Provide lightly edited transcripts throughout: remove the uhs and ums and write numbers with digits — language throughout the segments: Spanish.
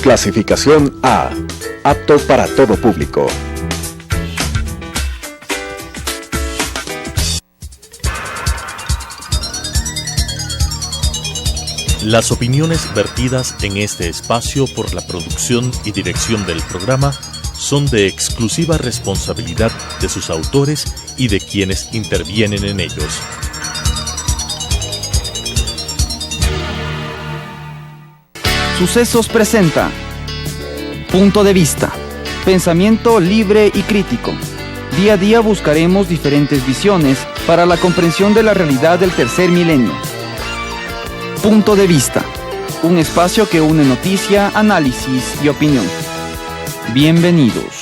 Clasificación A. Apto para todo público. Las opiniones vertidas en este espacio por la producción y dirección del programa son de exclusiva responsabilidad de sus autores y de quienes intervienen en ellos. Sucesos presenta Punto de Vista, pensamiento libre y crítico. Día a día buscaremos diferentes visiones para la comprensión de la realidad del tercer milenio. Punto de Vista, un espacio que une noticia, análisis y opinión. Bienvenidos.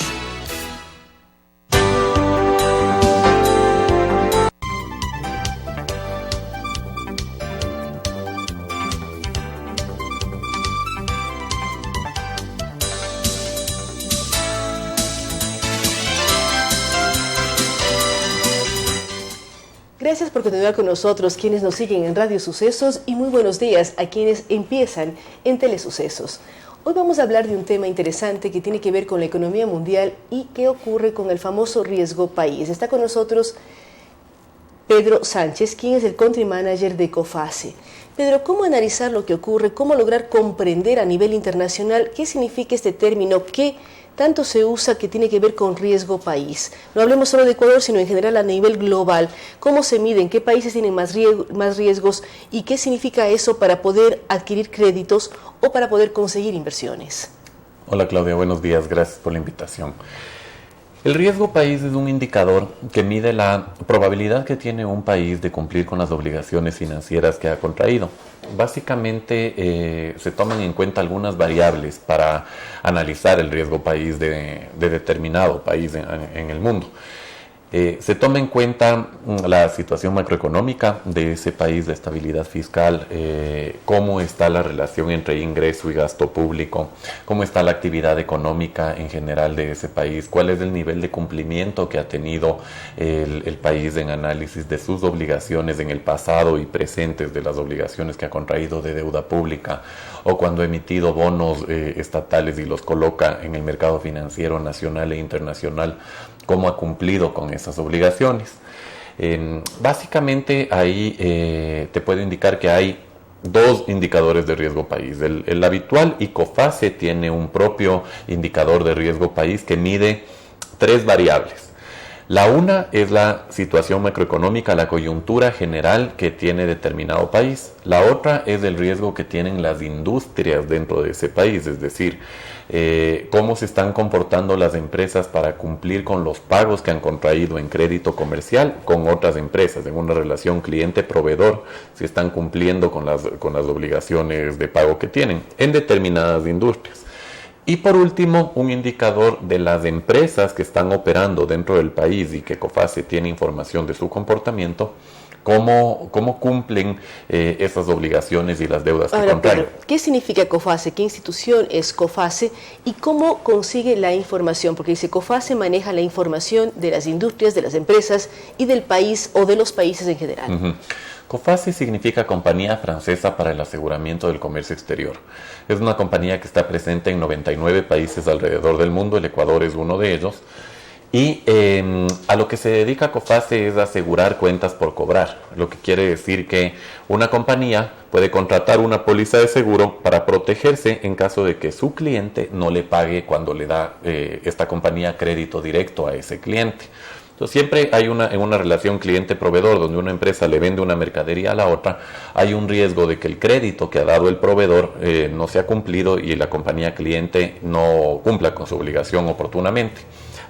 Gracias por continuar con nosotros, quienes nos siguen en Radio Sucesos, y muy buenos días a quienes empiezan en Telesucesos. Hoy vamos a hablar de un tema interesante que tiene que ver con la economía mundial y qué ocurre con el famoso riesgo país. Está con nosotros Pedro Sánchez, quien es el Country Manager de COFACE. Pedro, ¿cómo analizar lo que ocurre? ¿Cómo lograr comprender a nivel internacional qué significa este término que tanto se usa, que tiene que ver con riesgo país? No hablemos solo de Ecuador, sino en general a nivel global. ¿Cómo se miden? ¿Qué países tienen más riesgos? ¿Y qué significa eso para poder adquirir créditos o para poder conseguir inversiones? Hola Claudia, buenos días, gracias por la invitación. El riesgo país es un indicador que mide la probabilidad que tiene un país de cumplir con las obligaciones financieras que ha contraído. Básicamente se toman en cuenta algunas variables para analizar el riesgo país de determinado país en el mundo. Se toma en cuenta la situación macroeconómica de ese país, la estabilidad fiscal, cómo está la relación entre ingreso y gasto público, cómo está la actividad económica en general de ese país, cuál es el nivel de cumplimiento que ha tenido el país en análisis de sus obligaciones en el pasado y presentes, de las obligaciones que ha contraído de deuda pública, o cuando ha emitido bonos estatales y los coloca en el mercado financiero nacional e internacional, cómo ha cumplido con esas obligaciones. Básicamente ahí te puedo indicar que hay dos indicadores de riesgo país. El habitual, y COFACE tiene un propio indicador de riesgo país que mide tres variables. La una es la situación macroeconómica, la coyuntura general que tiene determinado país. La otra es el riesgo que tienen las industrias dentro de ese país, es decir, cómo se están comportando las empresas para cumplir con los pagos que han contraído en crédito comercial con otras empresas, en una relación cliente-proveedor, si están cumpliendo con las obligaciones de pago que tienen en determinadas industrias. Y por último, un indicador de las empresas que están operando dentro del país y que COFACE tiene información de su comportamiento, cómo cumplen esas obligaciones y las deudas que contraen. Pedro, ¿qué significa COFACE? ¿Qué institución es COFACE? ¿Y cómo consigue la información? Porque dice COFACE maneja la información de las industrias, de las empresas y del país o de los países en general. Uh-huh. COFACE significa Compañía Francesa para el Aseguramiento del Comercio Exterior. Es una compañía que está presente en 99 países alrededor del mundo, el Ecuador es uno de ellos. Y a lo que se dedica COFACE es asegurar cuentas por cobrar, lo que quiere decir que una compañía puede contratar una póliza de seguro para protegerse en caso de que su cliente no le pague cuando le da esta compañía crédito directo a ese cliente. Entonces siempre hay en una relación cliente-proveedor donde una empresa le vende una mercadería a la otra, hay un riesgo de que el crédito que ha dado el proveedor no sea cumplido y la compañía cliente no cumpla con su obligación oportunamente.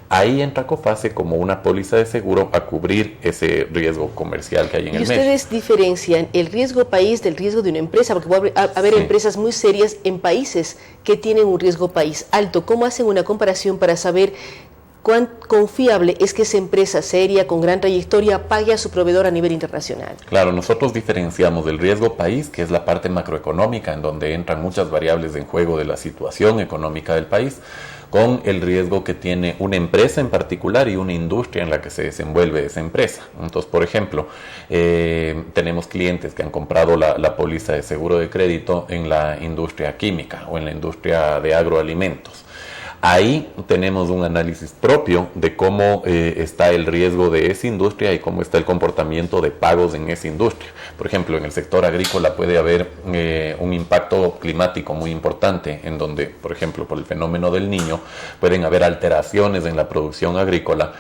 Ahí entra COFACE como una póliza de seguro a cubrir ese riesgo comercial que hay en el medio. ¿Y ustedes diferencian el riesgo país del riesgo de una empresa? Porque puede haber empresas muy serias en países que tienen un riesgo país alto. ¿Cómo hacen una comparación para saber cuán confiable es que esa empresa seria, con gran trayectoria, pague a su proveedor a nivel internacional? Claro, nosotros diferenciamos del riesgo país, que es la parte macroeconómica, en donde entran muchas variables en juego de la situación económica del país, con el riesgo que tiene una empresa en particular y una industria en la que se desenvuelve esa empresa. Entonces, por ejemplo, tenemos clientes que han comprado la póliza de seguro de crédito en la industria química o en la industria de agroalimentos. Ahí tenemos un análisis propio de cómo está el riesgo de esa industria y cómo está el comportamiento de pagos en esa industria. Por ejemplo, en el sector agrícola puede haber un impacto climático muy importante, en donde, por ejemplo, por el fenómeno del Niño, pueden haber alteraciones en la producción agrícola,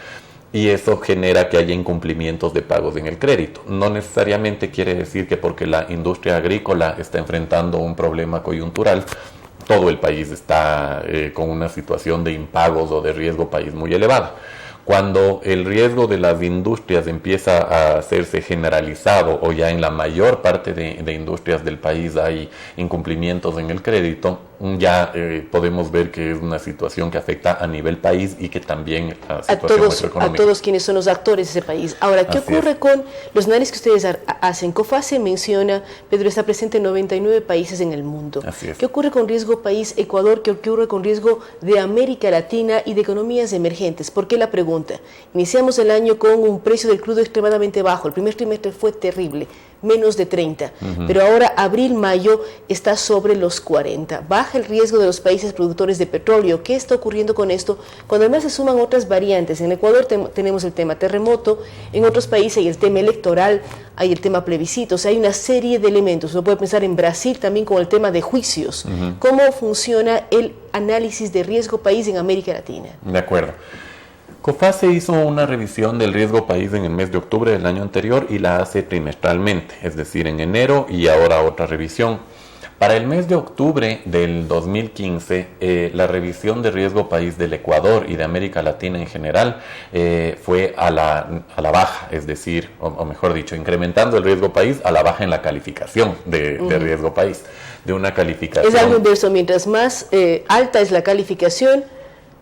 y eso genera que haya incumplimientos de pagos en el crédito. No necesariamente quiere decir que porque la industria agrícola está enfrentando un problema coyuntural, todo el país está con una situación de impagos o de riesgo país muy elevada. Cuando el riesgo de las industrias empieza a hacerse generalizado o ya en la mayor parte de industrias del país hay incumplimientos en el crédito, ya podemos ver que es una situación que afecta a nivel país y que también a situación macroeconómica. A todos quienes son los actores de ese país. Ahora, ¿qué ocurre con los análisis que ustedes hacen? COFACE menciona, Pedro, está presente en 99 países en el mundo. Así es. ¿Qué ocurre con riesgo país Ecuador? ¿Qué ocurre con riesgo de América Latina y de economías emergentes? ¿Por qué la pregunta? Iniciamos el año con un precio del crudo extremadamente bajo. El primer trimestre fue terrible, menos de 30. Pero ahora, abril, mayo, está sobre los 40. Baja el riesgo de los países productores de petróleo. ¿Qué está ocurriendo con esto? Cuando además se suman otras variantes. En Ecuador tenemos el tema terremoto, en otros países hay el tema electoral, hay el tema plebiscito. O sea, hay una serie de elementos. Uno puede pensar en Brasil también con el tema de juicios. ¿Cómo funciona el análisis de riesgo país en América Latina? De acuerdo. COFACE hizo una revisión del riesgo país en el mes de octubre del año anterior y la hace trimestralmente, es decir, en enero y ahora otra revisión. Para el mes de octubre del 2015, la revisión de riesgo país del Ecuador y de América Latina en general fue a la baja, es decir, o mejor dicho, incrementando el riesgo país a la baja en la calificación de riesgo país, de una calificación. Es algo inverso, mientras más alta es la calificación,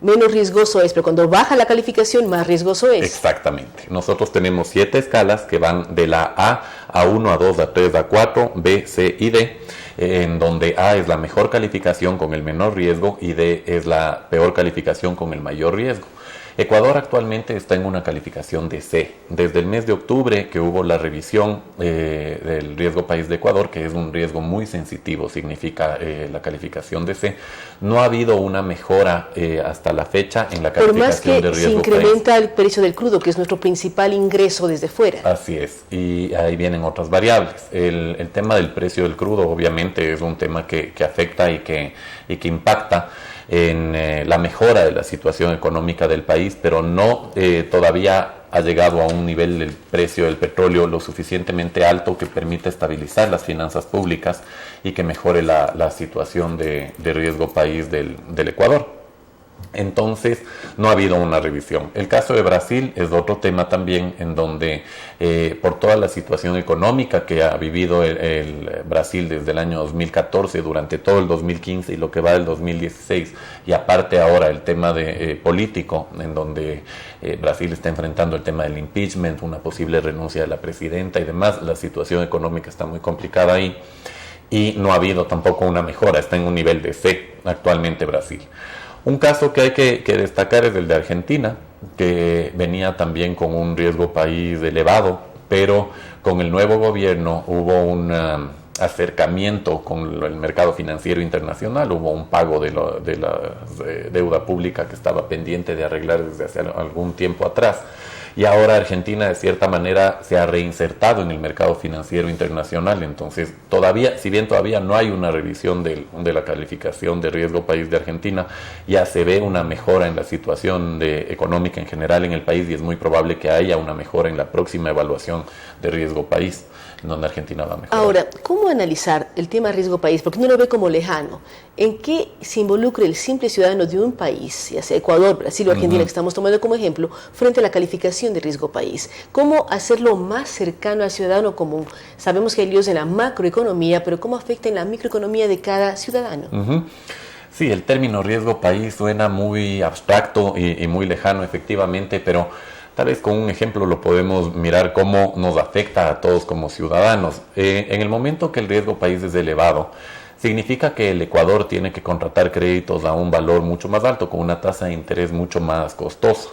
menos riesgoso es, pero cuando baja la calificación, más riesgoso es. Exactamente. Nosotros tenemos 7 escalas que van de la A 1, A 2, A 3, A 4, B, C y D, en donde A es la mejor calificación con el menor riesgo y D es la peor calificación con el mayor riesgo. Ecuador actualmente está en una calificación de C. Desde el mes de octubre que hubo la revisión del riesgo país de Ecuador, que es un riesgo muy sensitivo, significa la calificación de C, no ha habido una mejora hasta la fecha en la calificación de riesgo país. Por más que se incrementa el precio del crudo, que es nuestro principal ingreso desde fuera. Así es, y ahí vienen otras variables. El tema del precio del crudo obviamente es un tema que afecta y que impacta en la mejora de la situación económica del país, pero no todavía ha llegado a un nivel del precio del petróleo lo suficientemente alto que permita estabilizar las finanzas públicas y que mejore la situación de riesgo país del Ecuador. Entonces no ha habido una revisión. El caso de Brasil es otro tema también en donde por toda la situación económica que ha vivido el Brasil desde el año 2014 durante todo el 2015 y lo que va del 2016 y aparte ahora el tema político en donde Brasil está enfrentando el tema del impeachment, una posible renuncia de la presidenta y demás, la situación económica está muy complicada ahí y no ha habido tampoco una mejora, está en un nivel de C actualmente Brasil. Un caso que hay que destacar es el de Argentina, que venía también con un riesgo país elevado, pero con el nuevo gobierno hubo un acercamiento con el mercado financiero internacional, hubo un pago de la deuda pública que estaba pendiente de arreglar desde hace algún tiempo atrás. Y ahora Argentina de cierta manera se ha reinsertado en el mercado financiero internacional, entonces todavía, si bien todavía no hay una revisión de la calificación de riesgo país de Argentina, ya se ve una mejora en la situación económica en general en el país y es muy probable que haya una mejora en la próxima evaluación de riesgo país, donde Argentina va a mejorar. Ahora, ¿cómo analizar el tema riesgo país? Porque uno lo ve como lejano. ¿En qué se involucra el simple ciudadano de un país, ya sea Ecuador, Brasil o Argentina, que estamos tomando como ejemplo, frente a la calificación de riesgo país? ¿Cómo hacerlo más cercano al ciudadano común? Sabemos que hay líos en la macroeconomía, pero ¿cómo afecta en la microeconomía de cada ciudadano? Sí, el término riesgo país suena muy abstracto y muy lejano, efectivamente, pero tal vez con un ejemplo lo podemos mirar cómo nos afecta a todos como ciudadanos. En el momento que el riesgo país es elevado, significa que el Ecuador tiene que contratar créditos a un valor mucho más alto, con una tasa de interés mucho más costosa.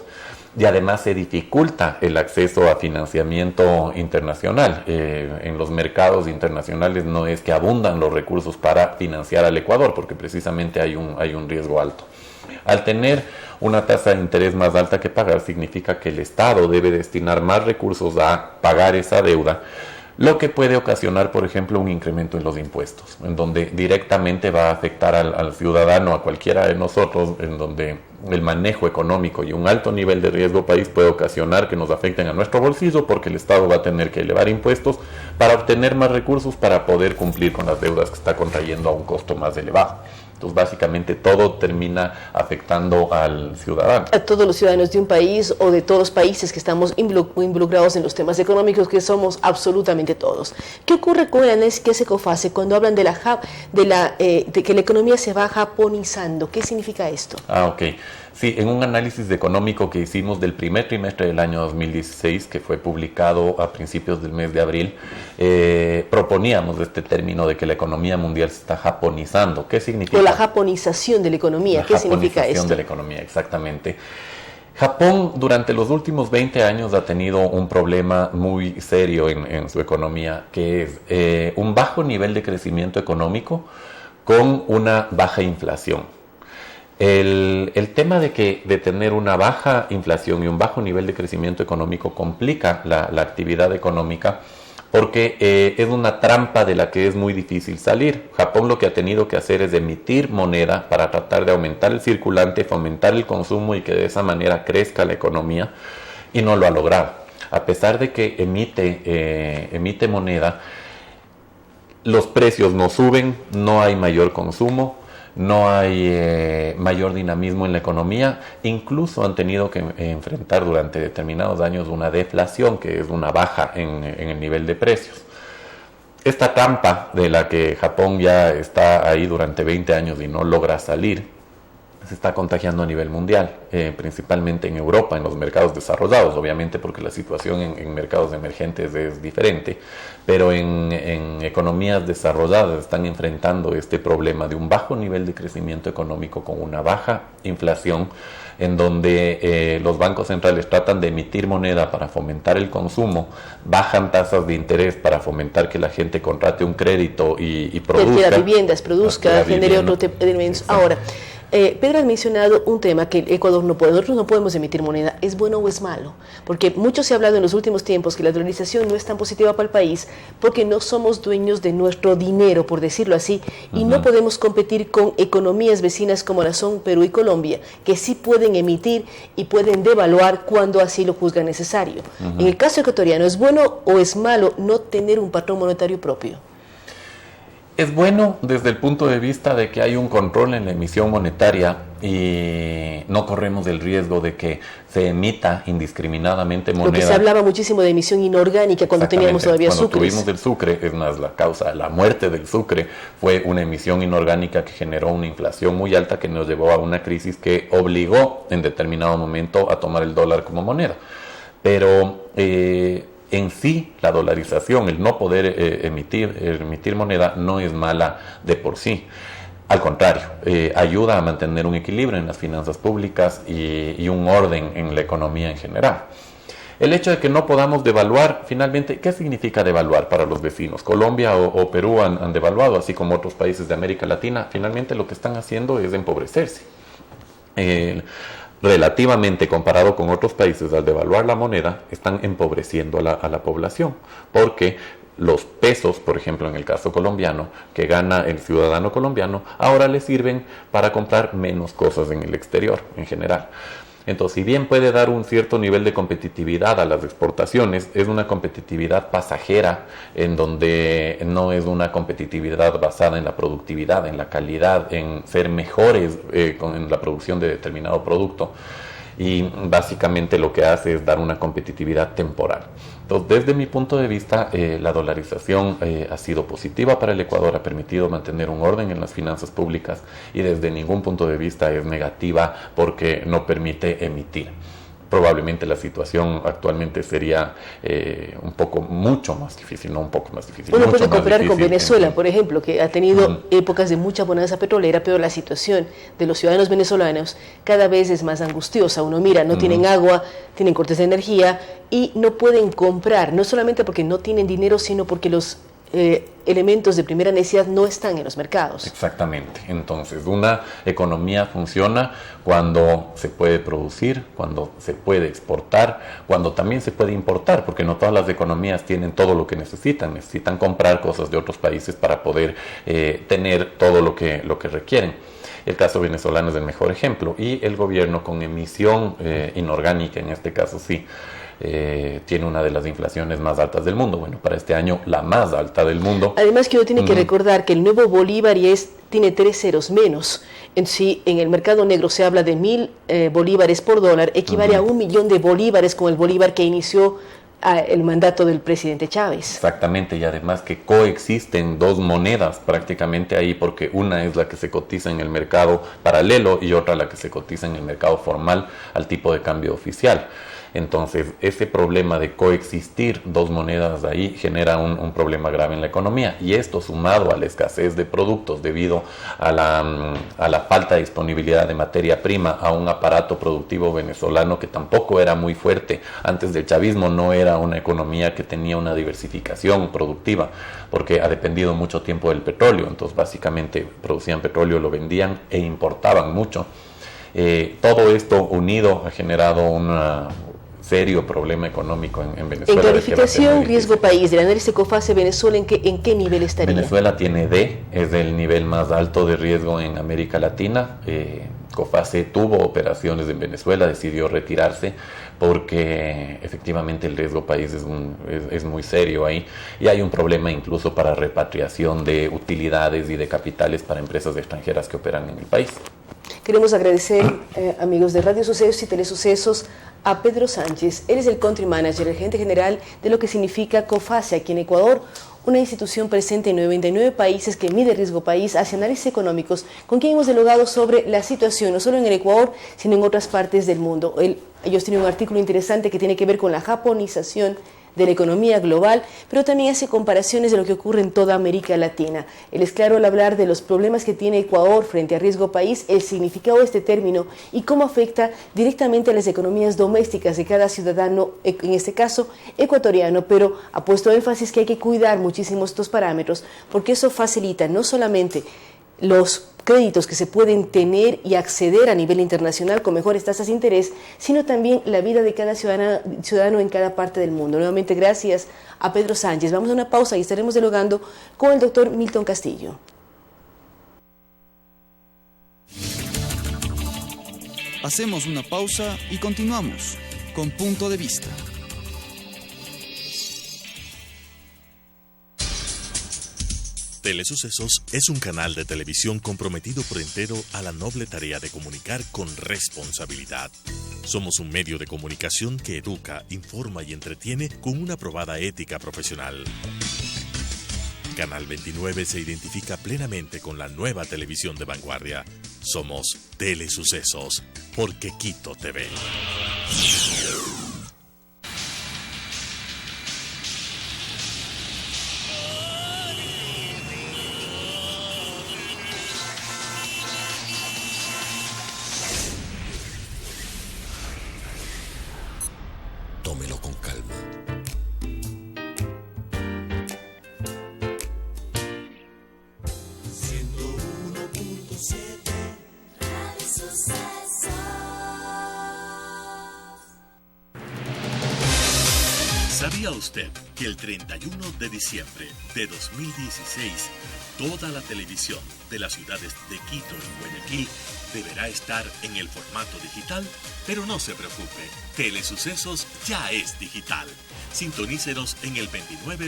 Y además se dificulta el acceso a financiamiento internacional. En los mercados internacionales no es que abundan los recursos para financiar al Ecuador, porque precisamente hay un riesgo alto. Al tener una tasa de interés más alta que pagar, significa que el Estado debe destinar más recursos a pagar esa deuda, lo que puede ocasionar, por ejemplo, un incremento en los impuestos, en donde directamente va a afectar al ciudadano, a cualquiera de nosotros, en donde el manejo económico y un alto nivel de riesgo país puede ocasionar que nos afecten a nuestro bolsillo, porque el Estado va a tener que elevar impuestos para obtener más recursos para poder cumplir con las deudas que está contrayendo a un costo más elevado. Entonces, básicamente, todo termina afectando al ciudadano. A todos los ciudadanos de un país o de todos los países que estamos involucrados en los temas económicos, que somos absolutamente todos. ¿Qué ocurre con el análisis que hace COFACE cuando hablan de que la economía se va japonizando? ¿Qué significa esto? Ok. Sí, en un análisis económico que hicimos del primer trimestre del año 2016, que fue publicado a principios del mes de abril, proponíamos este término de que la economía mundial se está japonizando. ¿Qué significa? O la japonización de la economía. ¿Qué significa esto? La japonización de la economía, exactamente. Japón durante los últimos 20 años ha tenido un problema muy serio en su economía, que es un bajo nivel de crecimiento económico con una baja inflación. El tema de tener una baja inflación y un bajo nivel de crecimiento económico complica la actividad económica, porque es una trampa de la que es muy difícil salir. Japón lo que ha tenido que hacer es emitir moneda para tratar de aumentar el circulante, fomentar el consumo y que de esa manera crezca la economía, y no lo ha logrado. A pesar de que emite moneda, los precios no suben, no hay mayor consumo, no hay mayor dinamismo en la economía. Incluso han tenido que enfrentar durante determinados años una deflación, que es una baja en el nivel de precios. Esta trampa de la que Japón ya está ahí durante 20 años y no logra salir, se está contagiando a nivel mundial, principalmente en Europa, en los mercados desarrollados, obviamente porque la situación en mercados emergentes es diferente, pero en economías desarrolladas están enfrentando este problema de un bajo nivel de crecimiento económico con una baja inflación, en donde los bancos centrales tratan de emitir moneda para fomentar el consumo, bajan tasas de interés para fomentar que la gente contrate un crédito y produzca. Que adquiera viviendas, produzca, genere otro tipo de elementos. Ahora, Pedro ha mencionado un tema que Ecuador no puede. Nosotros no podemos emitir moneda. ¿Es bueno o es malo? Porque mucho se ha hablado en los últimos tiempos que la dolarización no es tan positiva para el país porque no somos dueños de nuestro dinero, por decirlo así, y no podemos competir con economías vecinas como la son Perú y Colombia, que sí pueden emitir y pueden devaluar cuando así lo juzgan necesario. En el caso ecuatoriano, ¿es bueno o es malo no tener un patrón monetario propio? Es bueno desde el punto de vista de que hay un control en la emisión monetaria y no corremos el riesgo de que se emita indiscriminadamente moneda. Porque se hablaba muchísimo de emisión inorgánica cuando teníamos todavía sucres. Cuando tuvimos el sucre, es más, la muerte del sucre fue una emisión inorgánica que generó una inflación muy alta que nos llevó a una crisis que obligó en determinado momento a tomar el dólar como moneda. Pero en sí, la dolarización, el no poder emitir moneda, no es mala de por sí. Al contrario, ayuda a mantener un equilibrio en las finanzas públicas y un orden en la economía en general. El hecho de que no podamos devaluar, finalmente, ¿qué significa devaluar para los vecinos? Colombia o Perú han devaluado, así como otros países de América Latina. Finalmente lo que están haciendo es empobrecerse. Relativamente comparado con otros países, al devaluar la moneda, están empobreciendo a la población, porque los pesos, por ejemplo, en el caso colombiano, que gana el ciudadano colombiano, ahora le sirven para comprar menos cosas en el exterior, en general. Entonces, si bien puede dar un cierto nivel de competitividad a las exportaciones, es una competitividad pasajera, en donde no es una competitividad basada en la productividad, en la calidad, en ser mejores en la producción de determinado producto. Y básicamente lo que hace es dar una competitividad temporal. Entonces, desde mi punto de vista, la dolarización ha sido positiva para el Ecuador, ha permitido mantener un orden en las finanzas públicas y desde ningún punto de vista es negativa porque no permite emitir. probablemente la situación actualmente sería mucho más difícil, no un poco más difícil. Uno puede comparar con Venezuela, por ejemplo, que ha tenido épocas de mucha bonanza petrolera, pero la situación de los ciudadanos venezolanos cada vez es más angustiosa. Uno mira, no tienen agua, tienen cortes de energía y no pueden comprar, no solamente porque no tienen dinero, sino porque los elementos de primera necesidad no están en los mercados. Exactamente. Entonces, una economía funciona cuando se puede producir, cuando se puede exportar, cuando también se puede importar, porque no todas las economías tienen todo lo que necesitan comprar cosas de otros países para poder tener todo lo que requieren. El caso venezolano es el mejor ejemplo, y el gobierno, con emisión inorgánica, en este caso sí, tiene una de las inflaciones más altas del mundo. Bueno, para este año la más alta del mundo. Además que uno tiene que recordar que el nuevo bolívar tiene 3 ceros menos. En el mercado negro se habla de 1.000 bolívares por dólar, equivale a 1 millón de bolívares con el bolívar que inició el mandato del presidente Chávez. Exactamente, y además que coexisten dos monedas prácticamente ahí, porque una es la que se cotiza en el mercado paralelo y otra la que se cotiza en el mercado formal al tipo de cambio oficial. Entonces, ese problema de coexistir dos monedas ahí genera un problema grave en la economía, y esto, sumado a la escasez de productos debido a la falta de disponibilidad de materia prima, a un aparato productivo venezolano que tampoco era muy fuerte. Antes del chavismo no era una economía que tenía una diversificación productiva, porque ha dependido mucho tiempo del petróleo. Entonces, básicamente producían petróleo, lo vendían e importaban mucho. Todo esto unido ha generado un serio problema económico en Venezuela. En calificación riesgo país, del análisis COFACE, Venezuela, ¿en qué nivel estaría? Venezuela tiene D, es el nivel más alto de riesgo en América Latina. COFACE tuvo operaciones en Venezuela, decidió retirarse porque efectivamente el riesgo país es muy serio ahí, y hay un problema incluso para repatriación de utilidades y de capitales para empresas extranjeras que operan en el país. Queremos agradecer, amigos de Radio Sucesos y Telesucesos, a Pedro Sánchez. Él es el Country Manager, el gerente general de lo que significa COFACE aquí en Ecuador, una institución presente en 99 países que mide riesgo país, hace análisis económicos, con quien hemos dialogado sobre la situación, no solo en el Ecuador, sino en otras partes del mundo. Ellos tienen un artículo interesante que tiene que ver con la japonización de la economía global, pero también hace comparaciones de lo que ocurre en toda América Latina. Él es claro al hablar de los problemas que tiene Ecuador frente a riesgo país, el significado de este término y cómo afecta directamente a las economías domésticas de cada ciudadano, en este caso ecuatoriano, pero ha puesto énfasis que hay que cuidar muchísimo estos parámetros, porque eso facilita no solamente los créditos que se pueden tener y acceder a nivel internacional con mejores tasas de interés, sino también la vida de cada ciudadano en cada parte del mundo. Nuevamente, gracias a Pedro Sánchez. Vamos a una pausa y estaremos dialogando con el doctor Milton Castillo. Hacemos una pausa y continuamos con Punto de Vista. Telesucesos es un canal de televisión comprometido por entero a la noble tarea de comunicar con responsabilidad. Somos un medio de comunicación que educa, informa y entretiene con una probada ética profesional. Canal 29 se identifica plenamente con la nueva televisión de vanguardia. Somos Telesucesos, porque Quito TV. Tómelo con calma. ¿Sabía usted que el 31 de diciembre de 2016 toda la televisión de las ciudades de Quito y Guayaquil deberá estar en el formato digital? Pero no se preocupe, Telesucesos ya es digital. Sintonícenos en el 29.1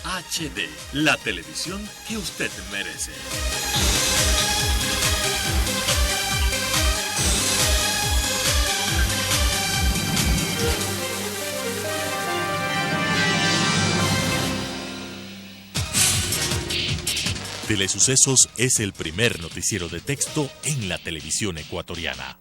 HD, la televisión que usted merece. Telesucesos es el primer noticiero de texto en la televisión ecuatoriana.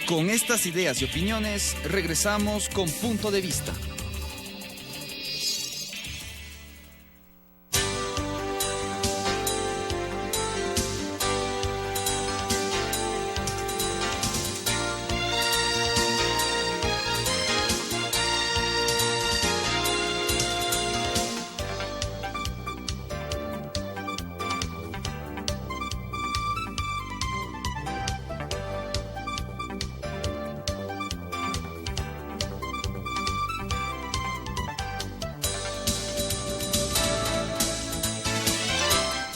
Con estas ideas y opiniones, regresamos con Punto de Vista.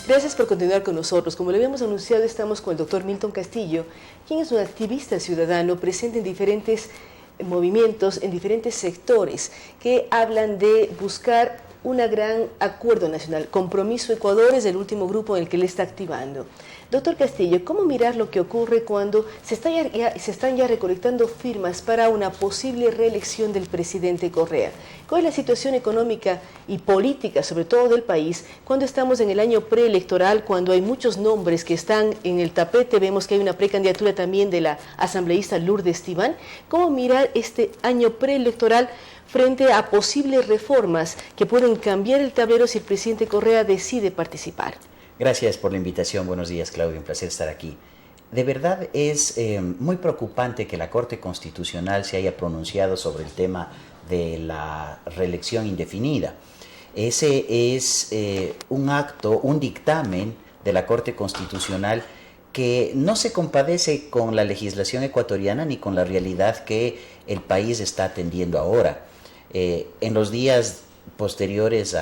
Gracias por continuar con nosotros. Como le habíamos anunciado, estamos con el doctor Milton Castillo, quien es un activista ciudadano presente en diferentes movimientos, en diferentes sectores, que hablan de buscar un gran acuerdo nacional. Compromiso Ecuador es el último grupo en el que él está activando. Doctor Castillo, ¿cómo mirar lo que ocurre cuando se están ya recolectando firmas para una posible reelección del presidente Correa? ¿Cuál es la situación económica y política, sobre todo del país, cuando estamos en el año preelectoral, cuando hay muchos nombres que están en el tapete? Vemos que hay una precandidatura también de la asambleísta Lourdes Tibán. ¿Cómo mirar este año preelectoral frente a posibles reformas que pueden cambiar el tablero si el presidente Correa decide participar? Gracias por la invitación. Buenos días, Claudio. Un placer estar aquí. De verdad es muy preocupante que la Corte Constitucional se haya pronunciado sobre el tema de la reelección indefinida. Ese es un dictamen de la Corte Constitucional que no se compadece con la legislación ecuatoriana ni con la realidad que el país está atendiendo ahora. En los días posteriores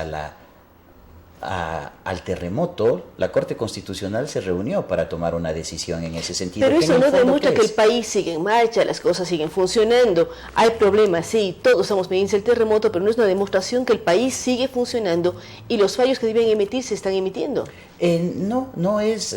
al terremoto, la Corte Constitucional se reunió para tomar una decisión en ese sentido. Pero eso no demuestra que el país sigue en marcha, las cosas siguen funcionando. Hay problemas, sí, todos estamos pendientes del terremoto, pero no es una demostración que el país sigue funcionando y los fallos que deben emitir se están emitiendo. No es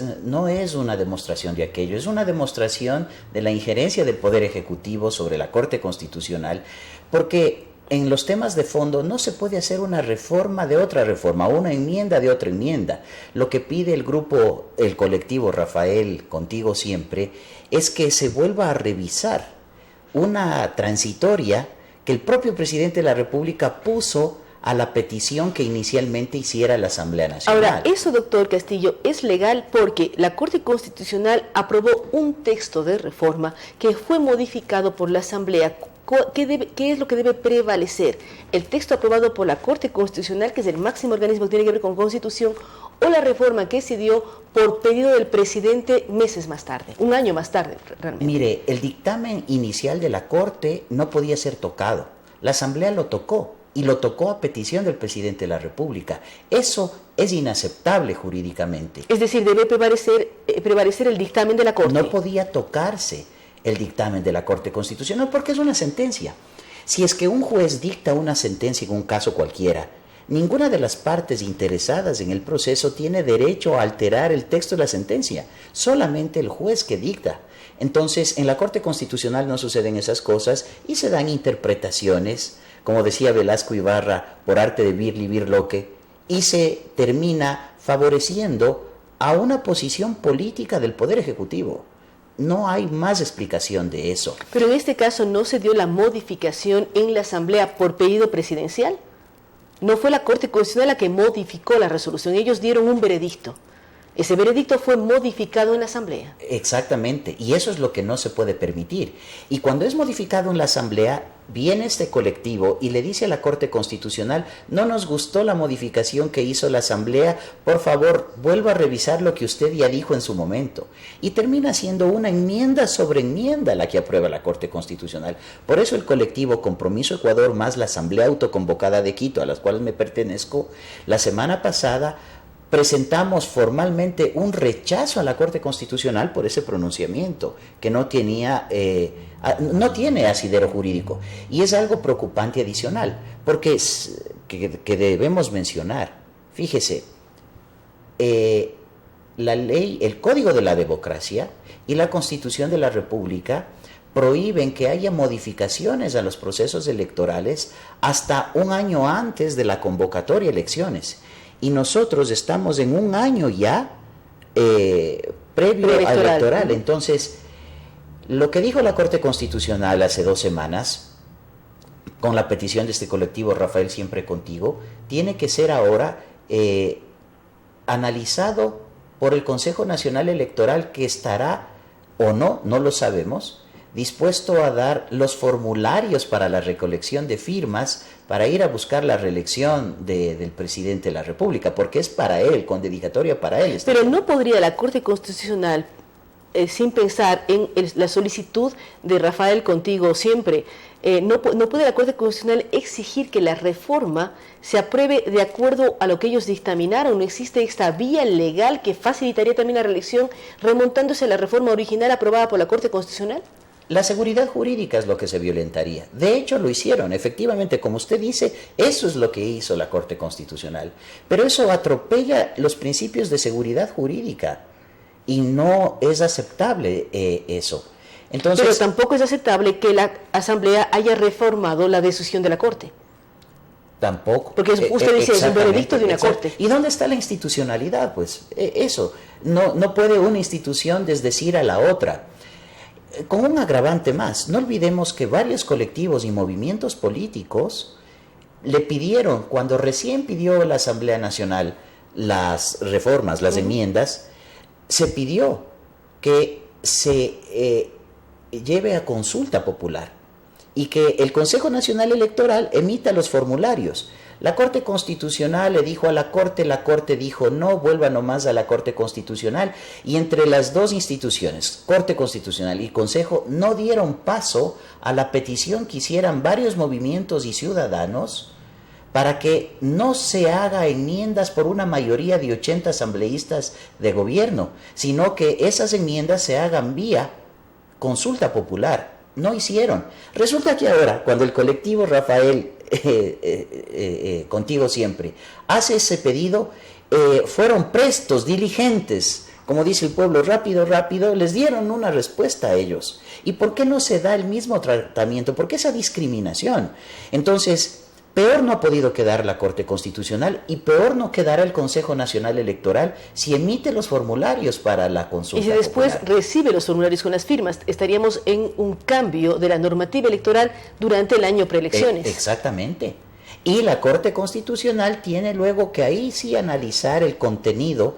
una demostración de aquello, es una demostración de la injerencia del Poder Ejecutivo sobre la Corte Constitucional, porque en los temas de fondo no se puede hacer una reforma de otra reforma, una enmienda de otra enmienda. Lo que pide el colectivo Rafael, Contigo Siempre, es que se vuelva a revisar una transitoria que el propio presidente de la República puso a la petición que inicialmente hiciera la Asamblea Nacional. Ahora, eso, doctor Castillo, es legal porque la Corte Constitucional aprobó un texto de reforma que fue modificado por la Asamblea. ¿Qué es lo que debe prevalecer? ¿El texto aprobado por la Corte Constitucional, que es el máximo organismo que tiene que ver con Constitución, o la reforma que se dio por pedido del presidente meses más tarde, un año más tarde realmente? Mire, el dictamen inicial de la Corte no podía ser tocado. La Asamblea lo tocó, y lo tocó a petición del presidente de la República. Eso es inaceptable jurídicamente. Es decir, debe prevalecer el dictamen de la Corte. No podía tocarse el dictamen de la Corte Constitucional porque es una sentencia. Si es que un juez dicta una sentencia en un caso cualquiera, ninguna de las partes interesadas en el proceso tiene derecho a alterar el texto de la sentencia, solamente el juez que dicta. Entonces, en la Corte Constitucional no suceden esas cosas y se dan interpretaciones, como decía Velasco Ibarra, por arte de vir loque, y se termina favoreciendo a una posición política del Poder Ejecutivo. No hay más explicación de eso. Pero en este caso no se dio la modificación en la Asamblea por pedido presidencial. No fue la Corte Constitucional la que modificó la resolución, ellos dieron un veredicto. Ese veredicto fue modificado en la Asamblea. Exactamente, y eso es lo que no se puede permitir. Y cuando es modificado en la Asamblea, viene este colectivo y le dice a la Corte Constitucional: no nos gustó la modificación que hizo la Asamblea, por favor, vuelva a revisar lo que usted ya dijo en su momento. Y termina siendo una enmienda sobre enmienda la que aprueba la Corte Constitucional. Por eso el colectivo Compromiso Ecuador más la Asamblea Autoconvocada de Quito, a las cuales me pertenezco, la semana pasada presentamos formalmente un rechazo a la Corte Constitucional por ese pronunciamiento que no tiene asidero jurídico. Y es algo preocupante adicional, porque que debemos mencionar. Fíjese, la ley, el Código de la Democracia y la Constitución de la República prohíben que haya modificaciones a los procesos electorales hasta un año antes de la convocatoria de elecciones. Y nosotros estamos en un año ya previo al electoral. Entonces, Lo que dijo la Corte Constitucional hace 2 semanas, con la petición de este colectivo Rafael Siempre Contigo, tiene que ser ahora analizado por el Consejo Nacional Electoral, que estará o no lo sabemos, dispuesto a dar los formularios para la recolección de firmas para ir a buscar la reelección del presidente de la República, porque es para él, con dedicatoria para él. Pero no podría la Corte Constitucional, sin pensar en la solicitud de Rafael Contigo Siempre, no puede la Corte Constitucional exigir que la reforma se apruebe de acuerdo a lo que ellos dictaminaron. ¿No existe esta vía legal que facilitaría también la reelección remontándose a la reforma original aprobada por la Corte Constitucional? La seguridad jurídica es lo que se violentaría. De hecho, lo hicieron. Efectivamente, como usted dice, eso es lo que hizo la Corte Constitucional. Pero eso atropella los principios de seguridad jurídica y no es aceptable eso. Entonces, pero tampoco es aceptable que la Asamblea haya reformado la decisión de la Corte. Tampoco. Porque usted dice, es un veredicto de una Corte. ¿Y dónde está la institucionalidad? Pues eso. No puede una institución desdecir a la otra. Con un agravante más, no olvidemos que varios colectivos y movimientos políticos le pidieron, cuando recién pidió la Asamblea Nacional las reformas, las enmiendas, se pidió que se lleve a consulta popular y que el Consejo Nacional Electoral emita los formularios. La Corte Constitucional le dijo a la Corte dijo no, vuelva nomás a la Corte Constitucional, y entre las dos instituciones, Corte Constitucional y Consejo, no dieron paso a la petición que hicieran varios movimientos y ciudadanos para que no se haga enmiendas por una mayoría de 80 asambleístas de gobierno, sino que esas enmiendas se hagan vía consulta popular. No hicieron. Resulta que ahora, cuando el colectivo Rafael Contigo Siempre hace ese pedido, fueron prestos, diligentes, como dice el pueblo, rápido, les dieron una respuesta a ellos. ¿Y por qué no se da el mismo tratamiento? ¿Por qué esa discriminación? Entonces, peor no ha podido quedar la Corte Constitucional y peor no quedará el Consejo Nacional Electoral si emite los formularios para la consulta. Y si después popular recibe los formularios con las firmas, estaríamos en un cambio de la normativa electoral durante el año preelecciones. Exactamente. Y la Corte Constitucional tiene luego que ahí sí analizar el contenido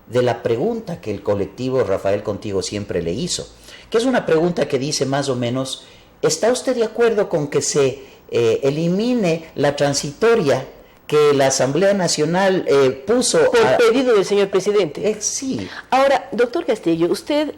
de la pregunta que el colectivo Rafael Contigo Siempre le hizo, que es una pregunta que dice más o menos: ¿está usted de acuerdo con que se elimine la transitoria que la Asamblea Nacional puso por pedido del señor presidente? Sí. Ahora, doctor Castillo, usted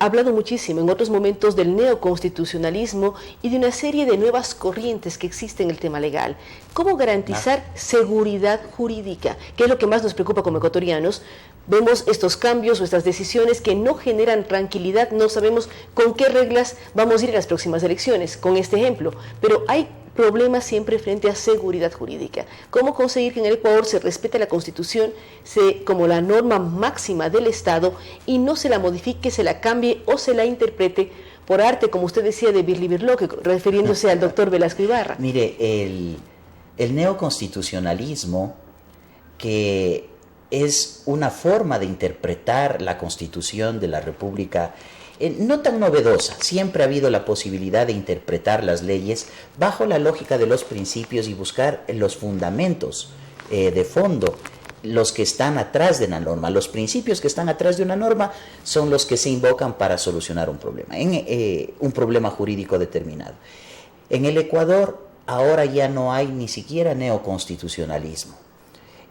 ha hablado muchísimo en otros momentos del neoconstitucionalismo y de una serie de nuevas corrientes que existen en el tema legal. ¿Cómo garantizar seguridad jurídica? ¿Qué es lo que más nos preocupa como ecuatorianos? Vemos estos cambios o estas decisiones que no generan tranquilidad, no sabemos con qué reglas vamos a ir a las próximas elecciones, con este ejemplo, pero hay problemas siempre frente a seguridad jurídica. ¿Cómo conseguir que en el Ecuador se respete la Constitución como la norma máxima del Estado y no se la modifique, se la cambie o se la interprete por arte, como usted decía, de Birlibirloque, refiriéndose al doctor Velasco Ibarra? Mire, el neoconstitucionalismo, que es una forma de interpretar la Constitución de la República no tan novedosa. Siempre ha habido la posibilidad de interpretar las leyes bajo la lógica de los principios y buscar los fundamentos de fondo, los que están atrás de la norma. Los principios que están atrás de una norma son los que se invocan para solucionar un problema jurídico determinado. En el Ecuador ahora ya no hay ni siquiera neoconstitucionalismo.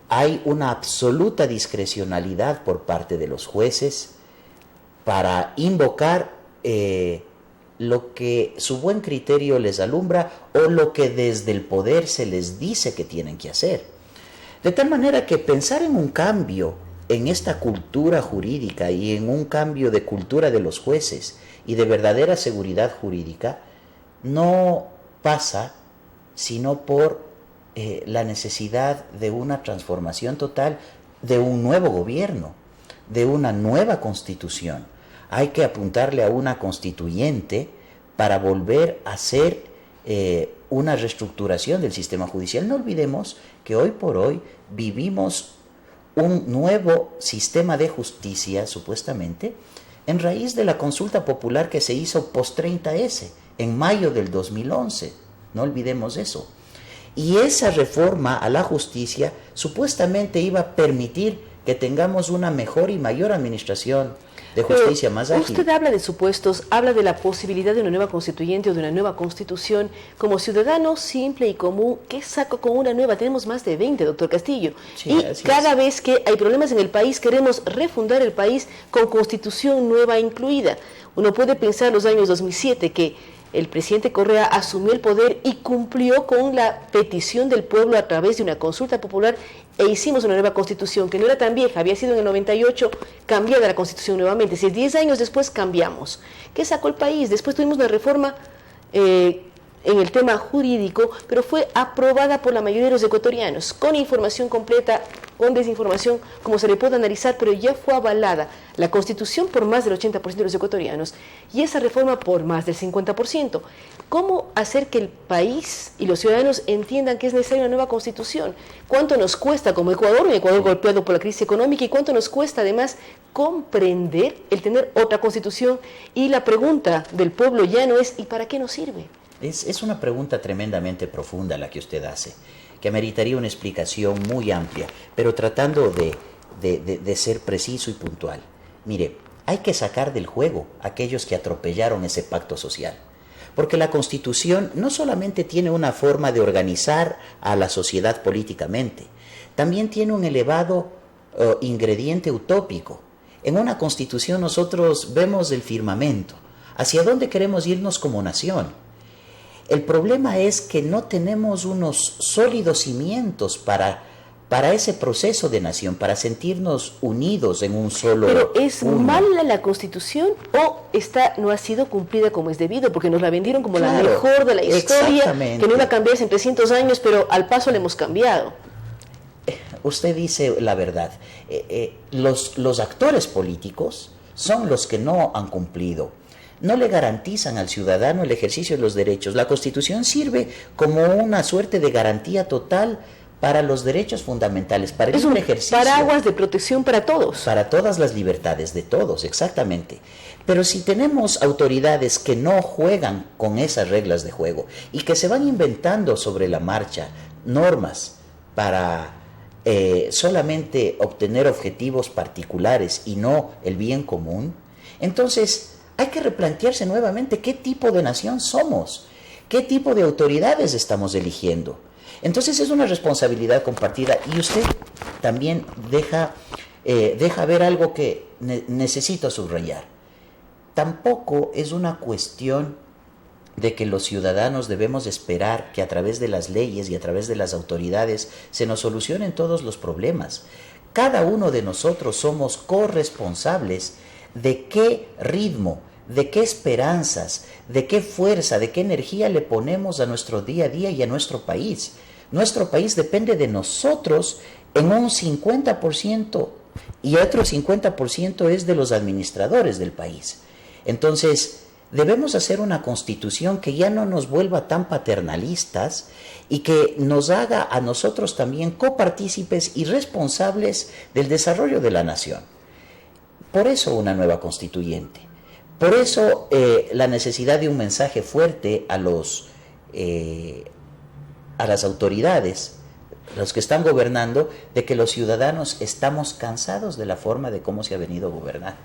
Hay una absoluta discrecionalidad por parte de los jueces para invocar lo que su buen criterio les alumbra o lo que desde el poder se les dice que tienen que hacer. De tal manera que pensar en un cambio en esta cultura jurídica y en un cambio de cultura de los jueces y de verdadera seguridad jurídica no pasa sino por la necesidad de una transformación total, de un nuevo gobierno, de una nueva constitución. Hay que apuntarle a una constituyente para volver a hacer una reestructuración del sistema judicial. No olvidemos que hoy por hoy vivimos un nuevo sistema de justicia, supuestamente, en raíz de la consulta popular que se hizo post 30S, en mayo del 2011. No olvidemos eso. Y esa reforma a la justicia supuestamente iba a permitir que tengamos una mejor y mayor administración de justicia más ágil. Usted habla de supuestos, habla de la posibilidad de una nueva constituyente o de una nueva constitución. Como ciudadano simple y común, ¿qué saco con una nueva? Tenemos más de 20, doctor Castillo. Sí, y cada vez que hay problemas en el país, queremos refundar el país con constitución nueva incluida. Uno puede pensar en los años 2007 que el presidente Correa asumió el poder y cumplió con la petición del pueblo a través de una consulta popular e hicimos una nueva constitución que no era tan vieja, había sido en el 98 cambiada la constitución nuevamente. Si 10 años después cambiamos, ¿qué sacó el país? Después tuvimos una reforma en el tema jurídico, pero fue aprobada por la mayoría de los ecuatorianos, con información completa, con desinformación, como se le puede analizar, pero ya fue avalada la Constitución por más del 80% de los ecuatorianos y esa reforma por más del 50%. ¿Cómo hacer que el país y los ciudadanos entiendan que es necesaria una nueva Constitución? ¿Cuánto nos cuesta como Ecuador, un Ecuador golpeado por la crisis económica, y cuánto nos cuesta además comprender el tener otra Constitución? Y la pregunta del pueblo llano es, ¿y para qué nos sirve? Es una pregunta tremendamente profunda la que usted hace, que ameritaría una explicación muy amplia, pero tratando de ser preciso y puntual. Mire, hay que sacar del juego a aquellos que atropellaron ese pacto social, porque la Constitución no solamente tiene una forma de organizar a la sociedad políticamente, también tiene un elevado ingrediente utópico. En una Constitución nosotros vemos el firmamento, hacia dónde queremos irnos como nación. El problema es que no tenemos unos sólidos cimientos para ese proceso de nación, para sentirnos unidos en un solo... ¿Pero es mala la Constitución o no ha sido cumplida como es debido? Porque nos la vendieron como la mejor de la historia, que no iba a cambiarse en 300 años, pero al paso la hemos cambiado. Usted dice la verdad. Los actores políticos son los que no han cumplido. No le garantizan al ciudadano el ejercicio de los derechos. La Constitución sirve como una suerte de garantía total para los derechos fundamentales, para el libre ejercicio. Es un paraguas de protección para todos. Para todas las libertades de todos, exactamente. Pero si tenemos autoridades que no juegan con esas reglas de juego y que se van inventando sobre la marcha normas para solamente obtener objetivos particulares y no el bien común, entonces hay que replantearse nuevamente qué tipo de nación somos, qué tipo de autoridades estamos eligiendo. Entonces es una responsabilidad compartida y usted también deja ver algo que necesito subrayar. Tampoco es una cuestión de que los ciudadanos debemos esperar que a través de las leyes y a través de las autoridades se nos solucionen todos los problemas. Cada uno de nosotros somos corresponsables de qué ritmo, de qué esperanzas, de qué fuerza, de qué energía le ponemos a nuestro día a día y a nuestro país. Nuestro país depende de nosotros en un 50% y otro 50% es de los administradores del país. Entonces, debemos hacer una constitución que ya no nos vuelva tan paternalistas y que nos haga a nosotros también copartícipes y responsables del desarrollo de la nación. Por eso una nueva constituyente. Por eso la necesidad de un mensaje fuerte a las autoridades, los que están gobernando, de que los ciudadanos estamos cansados de la forma de cómo se ha venido gobernando.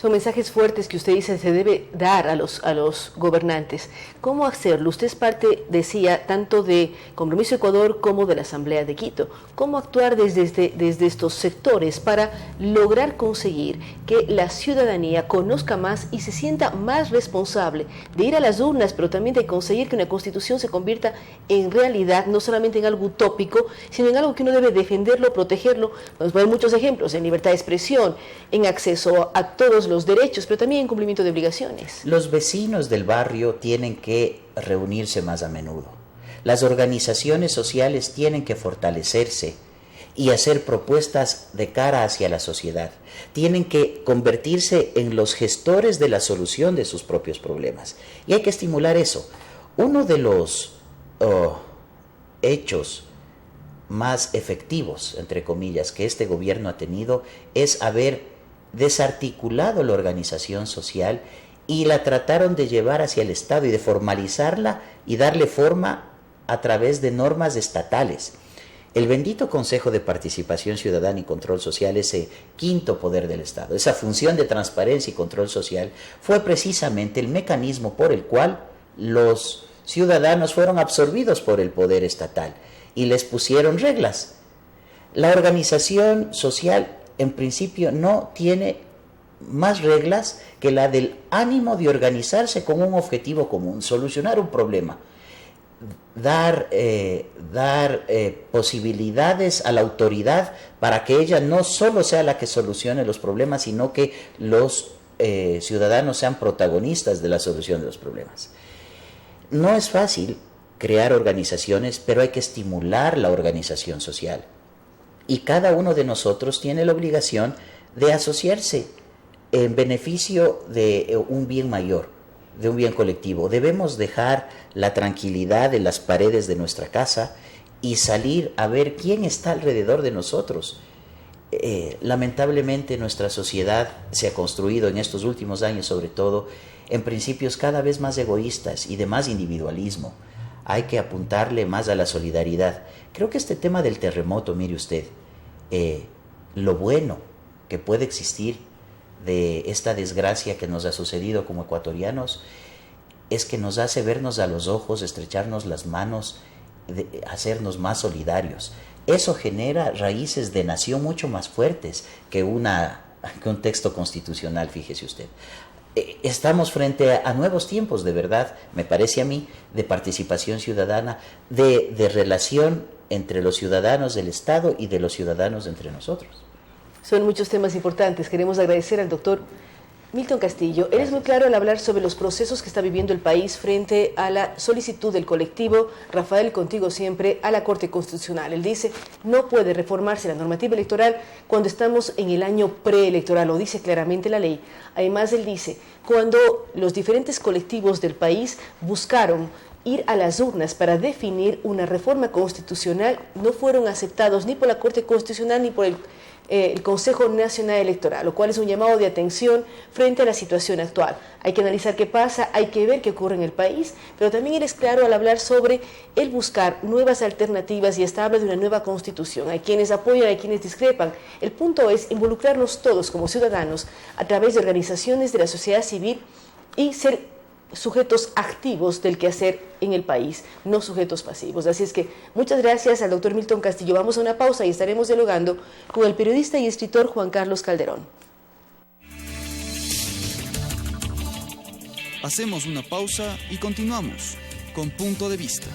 Son mensajes fuertes que usted dice se debe dar a los gobernantes. ¿Cómo hacerlo? Usted es parte, decía, tanto de Compromiso Ecuador como de la Asamblea de Quito. ¿Cómo actuar desde estos sectores para lograr conseguir que la ciudadanía conozca más y se sienta más responsable de ir a las urnas, pero también de conseguir que una constitución se convierta en realidad, no solamente en algo utópico, sino en algo que uno debe defenderlo, protegerlo? Vamos a ver muchos ejemplos, en libertad de expresión, en acceso a todos los derechos, pero también en cumplimiento de obligaciones. Los vecinos del barrio tienen que reunirse más a menudo. Las organizaciones sociales tienen que fortalecerse y hacer propuestas de cara hacia la sociedad. Tienen que convertirse en los gestores de la solución de sus propios problemas. Y hay que estimular eso. Uno de los hechos más efectivos, entre comillas, que este gobierno ha tenido es haber desarticulado la organización social y la trataron de llevar hacia el Estado y de formalizarla y darle forma a través de normas estatales. El bendito Consejo de Participación Ciudadana y Control Social, ese quinto poder del Estado, esa función de transparencia y control social, fue precisamente el mecanismo por el cual los ciudadanos fueron absorbidos por el poder estatal y les pusieron reglas. La organización social, en principio, no tiene más reglas que la del ánimo de organizarse con un objetivo común, solucionar un problema, dar posibilidades a la autoridad para que ella no solo sea la que solucione los problemas, sino que los ciudadanos sean protagonistas de la solución de los problemas. No es fácil crear organizaciones, pero hay que estimular la organización social. Y cada uno de nosotros tiene la obligación de asociarse en beneficio de un bien mayor, de un bien colectivo. Debemos dejar la tranquilidad en las paredes de nuestra casa y salir a ver quién está alrededor de nosotros. Lamentablemente nuestra sociedad se ha construido en estos últimos años, sobre todo, en principios cada vez más egoístas y de más individualismo. Hay que apuntarle más a la solidaridad. Creo que este tema del terremoto, mire usted, lo bueno que puede existir de esta desgracia que nos ha sucedido como ecuatorianos es que nos hace vernos a los ojos, estrecharnos las manos, hacernos más solidarios. Eso genera raíces de nación mucho más fuertes que un texto constitucional, fíjese usted. Estamos frente a nuevos tiempos, de verdad, me parece a mí, de participación ciudadana, de relación entre los ciudadanos del Estado y de los ciudadanos entre nosotros. Son muchos temas importantes. Queremos agradecer al doctor Milton Castillo. Él es muy claro al hablar sobre los procesos que está viviendo el país frente a la solicitud del colectivo Rafael Contigo Siempre a la Corte Constitucional. Él dice, no puede reformarse la normativa electoral cuando estamos en el año preelectoral, lo dice claramente la ley. Además, él dice, cuando los diferentes colectivos del país buscaron ir a las urnas para definir una reforma constitucional, no fueron aceptados ni por la Corte Constitucional ni por el Consejo Nacional Electoral, lo cual es un llamado de atención frente a la situación actual. Hay que analizar qué pasa, hay que ver qué ocurre en el país, pero también él es claro al hablar sobre el buscar nuevas alternativas y hasta habla de una nueva constitución. Hay quienes apoyan, hay quienes discrepan. El punto es involucrarnos todos como ciudadanos a través de organizaciones de la sociedad civil y ser sujetos activos del quehacer en el país, no sujetos pasivos. Así es que muchas gracias al doctor Milton Castillo. Vamos a una pausa y estaremos dialogando con el periodista y escritor Juan Carlos Calderón. Hacemos una pausa y continuamos con Punto de Vista.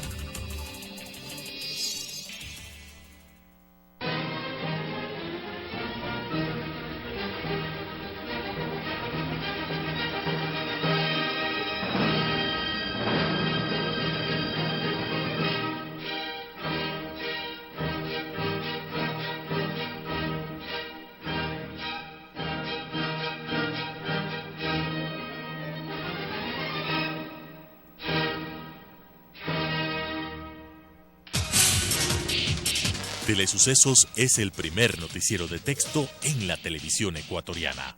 Telesucesos es el primer noticiero de texto en la televisión ecuatoriana.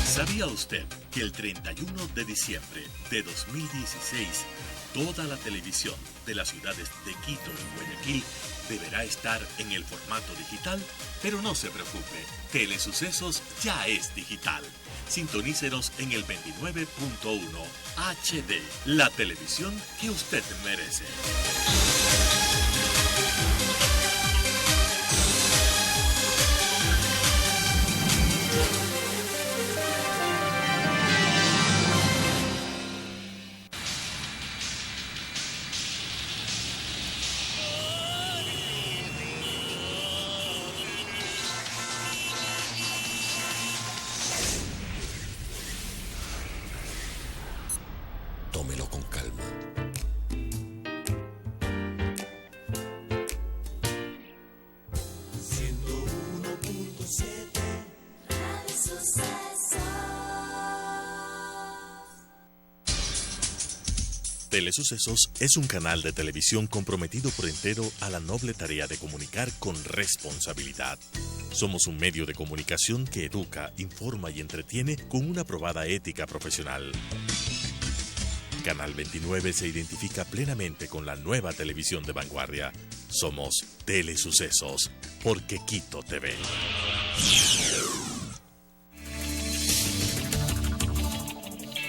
¿Sabía usted que el 31 de diciembre de 2016 toda la televisión de las ciudades de Quito y Guayaquil deberá estar en el formato digital? Pero no se preocupe, Telesucesos ya es digital. Sintonícenos en el 29.1 HD, la televisión que usted merece. Tómelo con calma. Telesucesos es un canal de televisión comprometido por entero a la noble tarea de comunicar con responsabilidad. Somos un medio de comunicación que educa, informa y entretiene con una probada ética profesional. Canal 29 se identifica plenamente con la nueva televisión de vanguardia. Somos Telesucesos, porque Quito TV.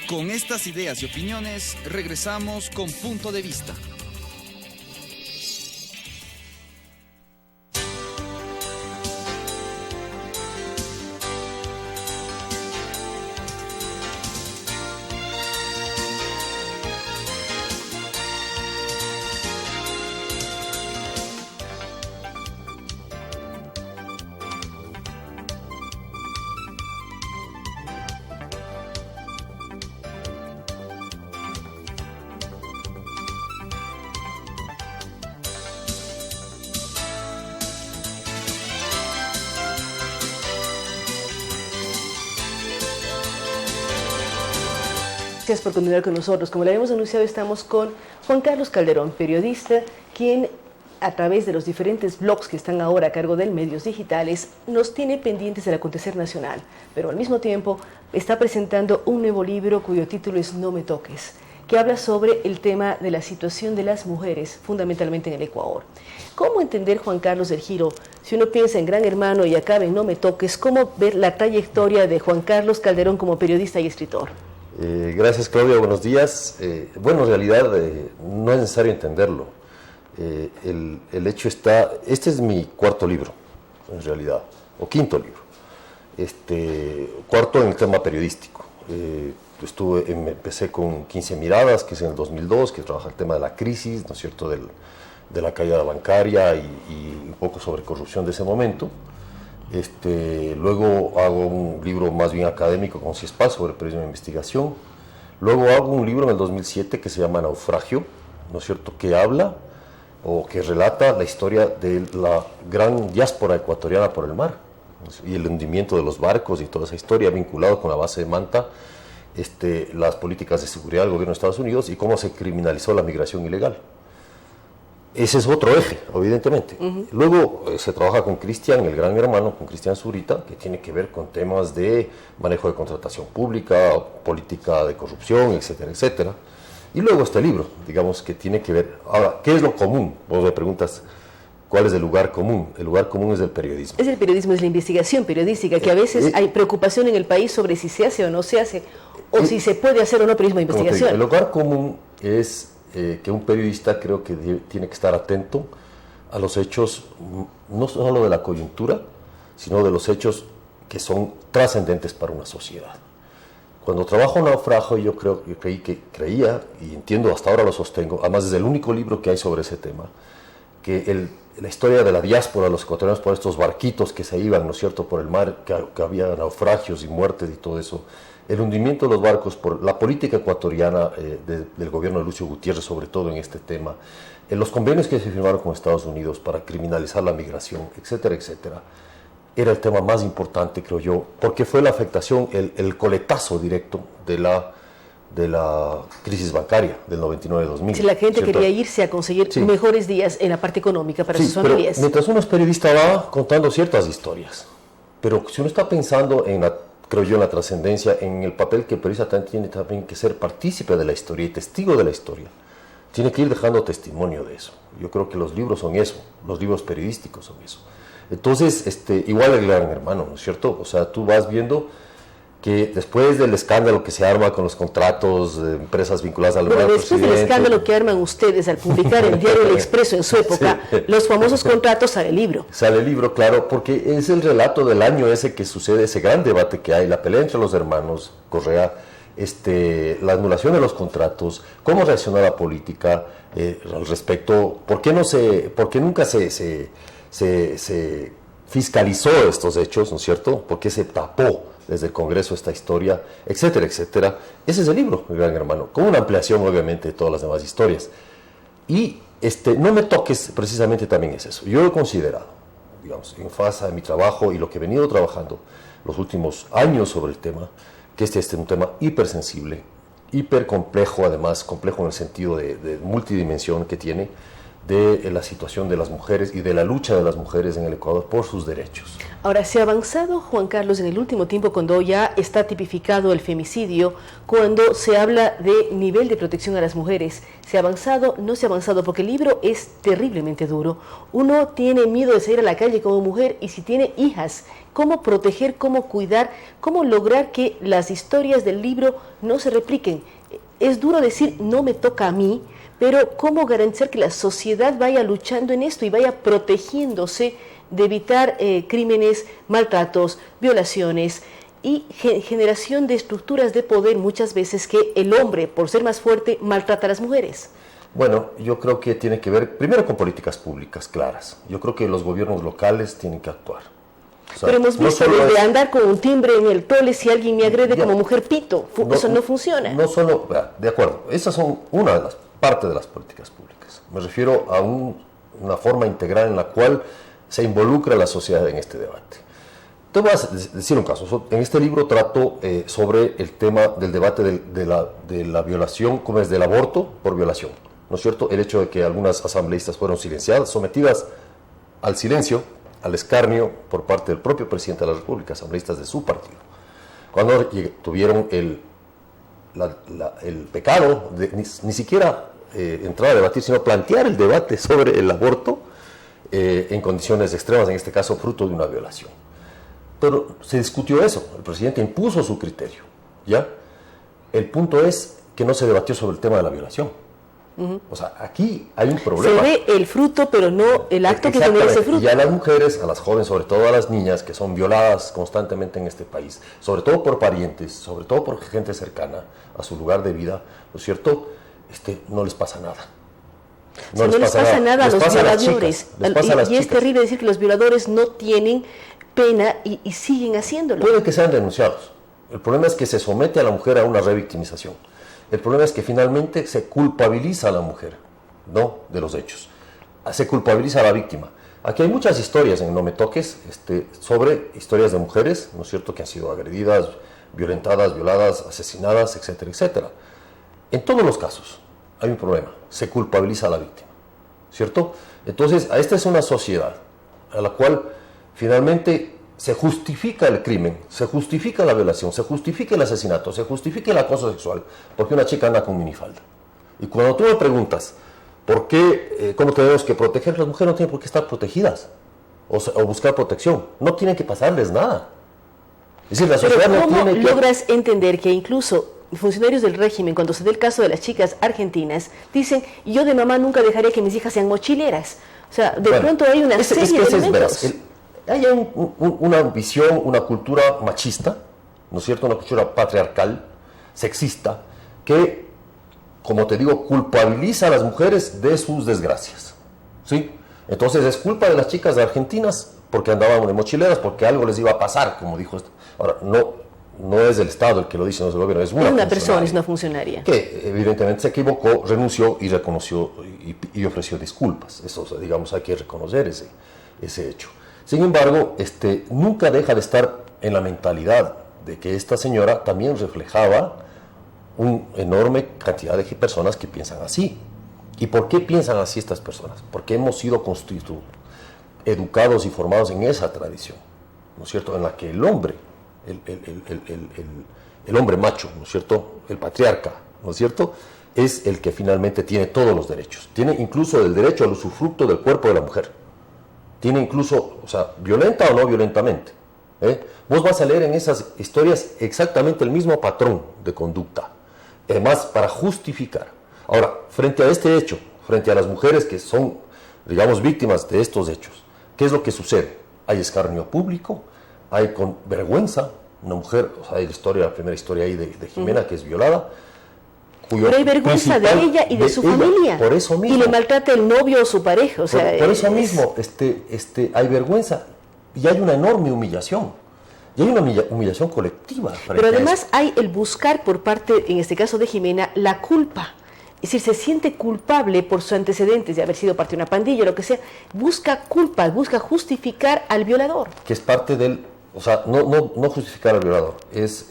Con estas ideas y opiniones, regresamos con Punto de Vista. Gracias por continuar con nosotros. Como le habíamos anunciado, estamos con Juan Carlos Calderón, periodista, quien a través de los diferentes blogs que están ahora a cargo de medios digitales, nos tiene pendientes del acontecer nacional, pero al mismo tiempo está presentando un nuevo libro cuyo título es No me toques, que habla sobre el tema de la situación de las mujeres, fundamentalmente en el Ecuador. ¿Cómo entender, Juan Carlos, el giro? Si uno piensa en Gran Hermano y acaba en No me toques, ¿cómo ver la trayectoria de Juan Carlos Calderón como periodista y escritor? Gracias, Claudia, buenos días. Bueno, en realidad no es necesario entenderlo. El hecho está, este es mi cuarto libro, en realidad, o quinto libro. Cuarto en el tema periodístico. Empecé con 15 miradas, que es en el 2002, que trabaja el tema de la crisis, ¿no es cierto?, de la caída bancaria y un poco sobre corrupción de ese momento. Luego hago un libro más bien académico con CIESPA sobre periodismo de investigación. Luego hago un libro en el 2007 que se llama Naufragio, ¿no es cierto?, que habla o que relata la historia de la gran diáspora ecuatoriana por el mar y el hundimiento de los barcos y toda esa historia vinculado con la base de Manta, las políticas de seguridad del gobierno de Estados Unidos y cómo se criminalizó la migración ilegal. Ese es otro eje, evidentemente. Luego se trabaja con Cristian, el Gran Hermano, con Cristian Zurita, que tiene que ver con temas de manejo de contratación pública, política de corrupción, etcétera, etcétera. Y luego este libro, digamos, que tiene que ver... Ahora, ¿qué es lo común? Vos me preguntas, ¿cuál es el lugar común? El lugar común es el periodismo. Es el periodismo, es la investigación periodística, que a veces hay preocupación en el país sobre si se hace o no se hace, o si se puede hacer o no periodismo de investigación. El lugar común es... que un periodista creo que tiene que estar atento a los hechos, no solo de la coyuntura, sino de los hechos que son trascendentes para una sociedad. Cuando trabajo en Naufragio, yo creía, y entiendo, hasta ahora lo sostengo, además es el único libro que hay sobre ese tema, que la historia de la diáspora de los ecuatorianos por estos barquitos que se iban, ¿no es cierto?, por el mar, que había naufragios y muertes y todo eso, el hundimiento de los barcos por la política ecuatoriana del gobierno de Lucio Gutiérrez, sobre todo en este tema, los convenios que se firmaron con Estados Unidos para criminalizar la migración, etcétera, etcétera, era el tema más importante, creo yo, porque fue la afectación, el coletazo directo de la crisis bancaria del 99-2000. Si la gente ¿cierto? quería irse a conseguir mejores días en la parte económica para sus familias. Pero mientras uno es periodista va contando ciertas historias, pero si uno está pensando creo yo, en la trascendencia, en el papel que el periodista tiene también que ser partícipe de la historia y testigo de la historia. Tiene que ir dejando testimonio de eso. Yo creo que los libros son eso, los libros periodísticos son eso. Entonces, igual el Gran Hermano, ¿no es cierto? O sea, tú vas viendo que después del escándalo que se arma con los contratos de empresas vinculadas al gobierno del presidente... Después del escándalo que arman ustedes al publicar el diario El Expreso en su época, los famosos contratos, sale el libro. Sale el libro, claro, porque es el relato del año ese que sucede, ese gran debate que hay, la pelea entre los hermanos Correa, la anulación de los contratos, cómo reaccionó la política al respecto, por qué nunca se fiscalizó estos hechos, ¿no es cierto? ¿Por qué se tapó desde el Congreso esta historia, etcétera, etcétera? Ese es el libro, el Gran Hermano, con una ampliación obviamente de todas las demás historias. Y No me toques precisamente también es eso. Yo he considerado, digamos, en fase de mi trabajo y lo que he venido trabajando los últimos años sobre el tema, que este es un tema hipersensible, hiper complejo, además complejo en el sentido de multidimensión que tiene, de la situación de las mujeres y de la lucha de las mujeres en el Ecuador por sus derechos. Ahora, ¿se ha avanzado, Juan Carlos, en el último tiempo cuando ya está tipificado el femicidio, cuando se habla de nivel de protección a las mujeres? ¿Se ha avanzado? ¿No se ha avanzado? Porque el libro es terriblemente duro. Uno tiene miedo de salir a la calle como mujer y si tiene hijas, ¿cómo proteger, cómo cuidar, cómo lograr que las historias del libro no se repliquen? Es duro decir, no me toca a mí, pero ¿cómo garantizar que la sociedad vaya luchando en esto y vaya protegiéndose de evitar crímenes, maltratos, violaciones y generación de estructuras de poder muchas veces que el hombre, por ser más fuerte, maltrata a las mujeres? Bueno, yo creo que tiene que ver primero con políticas públicas claras. Yo creo que los gobiernos locales tienen que actuar. O sea, pero hemos visto desde andar con un timbre en el tole, si alguien me agrede como mujer pito, eso no funciona. No solo, de acuerdo, esas son una de las partes de las políticas públicas. Me refiero a una forma integral en la cual se involucra la sociedad en este debate. Te voy a decir un caso. En este libro trato sobre el tema del debate de la violación, como es del aborto por violación. ¿No es cierto? El hecho de que algunas asambleístas fueron silenciadas, sometidas al silencio, al escarnio por parte del propio presidente de la República, asambleístas de su partido. Cuando tuvieron el pecado de ni siquiera entrar a debatir, sino plantear el debate sobre el aborto en condiciones extremas, en este caso fruto de una violación. Pero se discutió eso, el presidente impuso su criterio, ¿ya? El punto es que no se debatió sobre el tema de la violación. O sea, aquí hay un problema. Se ve el fruto, pero no el acto que genera ese fruto. Y a las mujeres, a las jóvenes, sobre todo a las niñas, que son violadas constantemente en este país, sobre todo por parientes, sobre todo por gente cercana a su lugar de vida, ¿no es cierto? No les pasa nada. No les pasa nada a los violadores. Y es terrible decir que los violadores no tienen pena y siguen haciéndolo. Puede que sean denunciados. El problema es que se somete a la mujer a una revictimización. El problema es que finalmente se culpabiliza a la mujer, ¿no?, de los hechos. Se culpabiliza a la víctima. Aquí hay muchas historias en No Me Toques sobre historias de mujeres, ¿no es cierto?, que han sido agredidas, violentadas, violadas, asesinadas, etcétera, etcétera. En todos los casos hay un problema. Se culpabiliza a la víctima, ¿cierto? Entonces, esta es una sociedad a la cual finalmente se justifica el crimen, se justifica la violación, se justifica el asesinato, se justifica el acoso sexual, porque una chica anda con minifalda. Y cuando tú me preguntas, ¿por qué, cómo tenemos que proteger? Las mujeres no tienen por qué estar protegidas o buscar protección, no tienen que pasarles nada. Es decir, la sociedad Pero ¿cómo no tiene que... logras entender que incluso funcionarios del régimen, cuando se dé el caso de las chicas argentinas, dicen, yo de mamá nunca dejaría que mis hijas sean mochileras? O sea, de pronto hay una serie de elementos. Hay una visión, una cultura machista, ¿no es cierto?, una cultura patriarcal, sexista, que, como te digo, culpabiliza a las mujeres de sus desgracias, ¿sí? Entonces es culpa de las chicas argentinas porque andaban de mochileras, porque algo les iba a pasar, como dijo esto. Ahora, no es el Estado el que lo dice, no es el gobierno, es una persona, es una funcionaria. Que evidentemente se equivocó, renunció y reconoció y ofreció disculpas. Eso, digamos, hay que reconocer ese hecho. Sin embargo, nunca deja de estar en la mentalidad de que esta señora también reflejaba una enorme cantidad de personas que piensan así. ¿Y por qué piensan así estas personas? Porque hemos sido educados y formados en esa tradición, ¿no es cierto?, en la que el hombre, el hombre macho, ¿no es cierto?, el patriarca, ¿no es cierto?, es el que finalmente tiene todos los derechos. Tiene incluso el derecho al usufructo del cuerpo de la mujer. Tiene incluso, o sea, violenta o no violentamente. Vos vas a leer en esas historias exactamente el mismo patrón de conducta. Además, para justificar. Ahora, frente a este hecho, frente a las mujeres que son, digamos, víctimas de estos hechos, ¿qué es lo que sucede? Hay escarnio público, hay con vergüenza, una mujer, o sea, hay la primera historia ahí de Jimena, que es violada. Pero hay vergüenza de ella y de su familia. Por eso mismo. Y le maltrata el novio o su pareja. O sea, por eso mismo hay vergüenza y hay una enorme humillación. Y hay una humillación colectiva. Pero además hay el buscar por parte, en este caso de Jimena, la culpa. Es decir, se siente culpable por sus antecedentes de haber sido parte de una pandilla o lo que sea. Busca culpa, busca justificar al violador. Que es parte del... O sea, no justificar al violador, es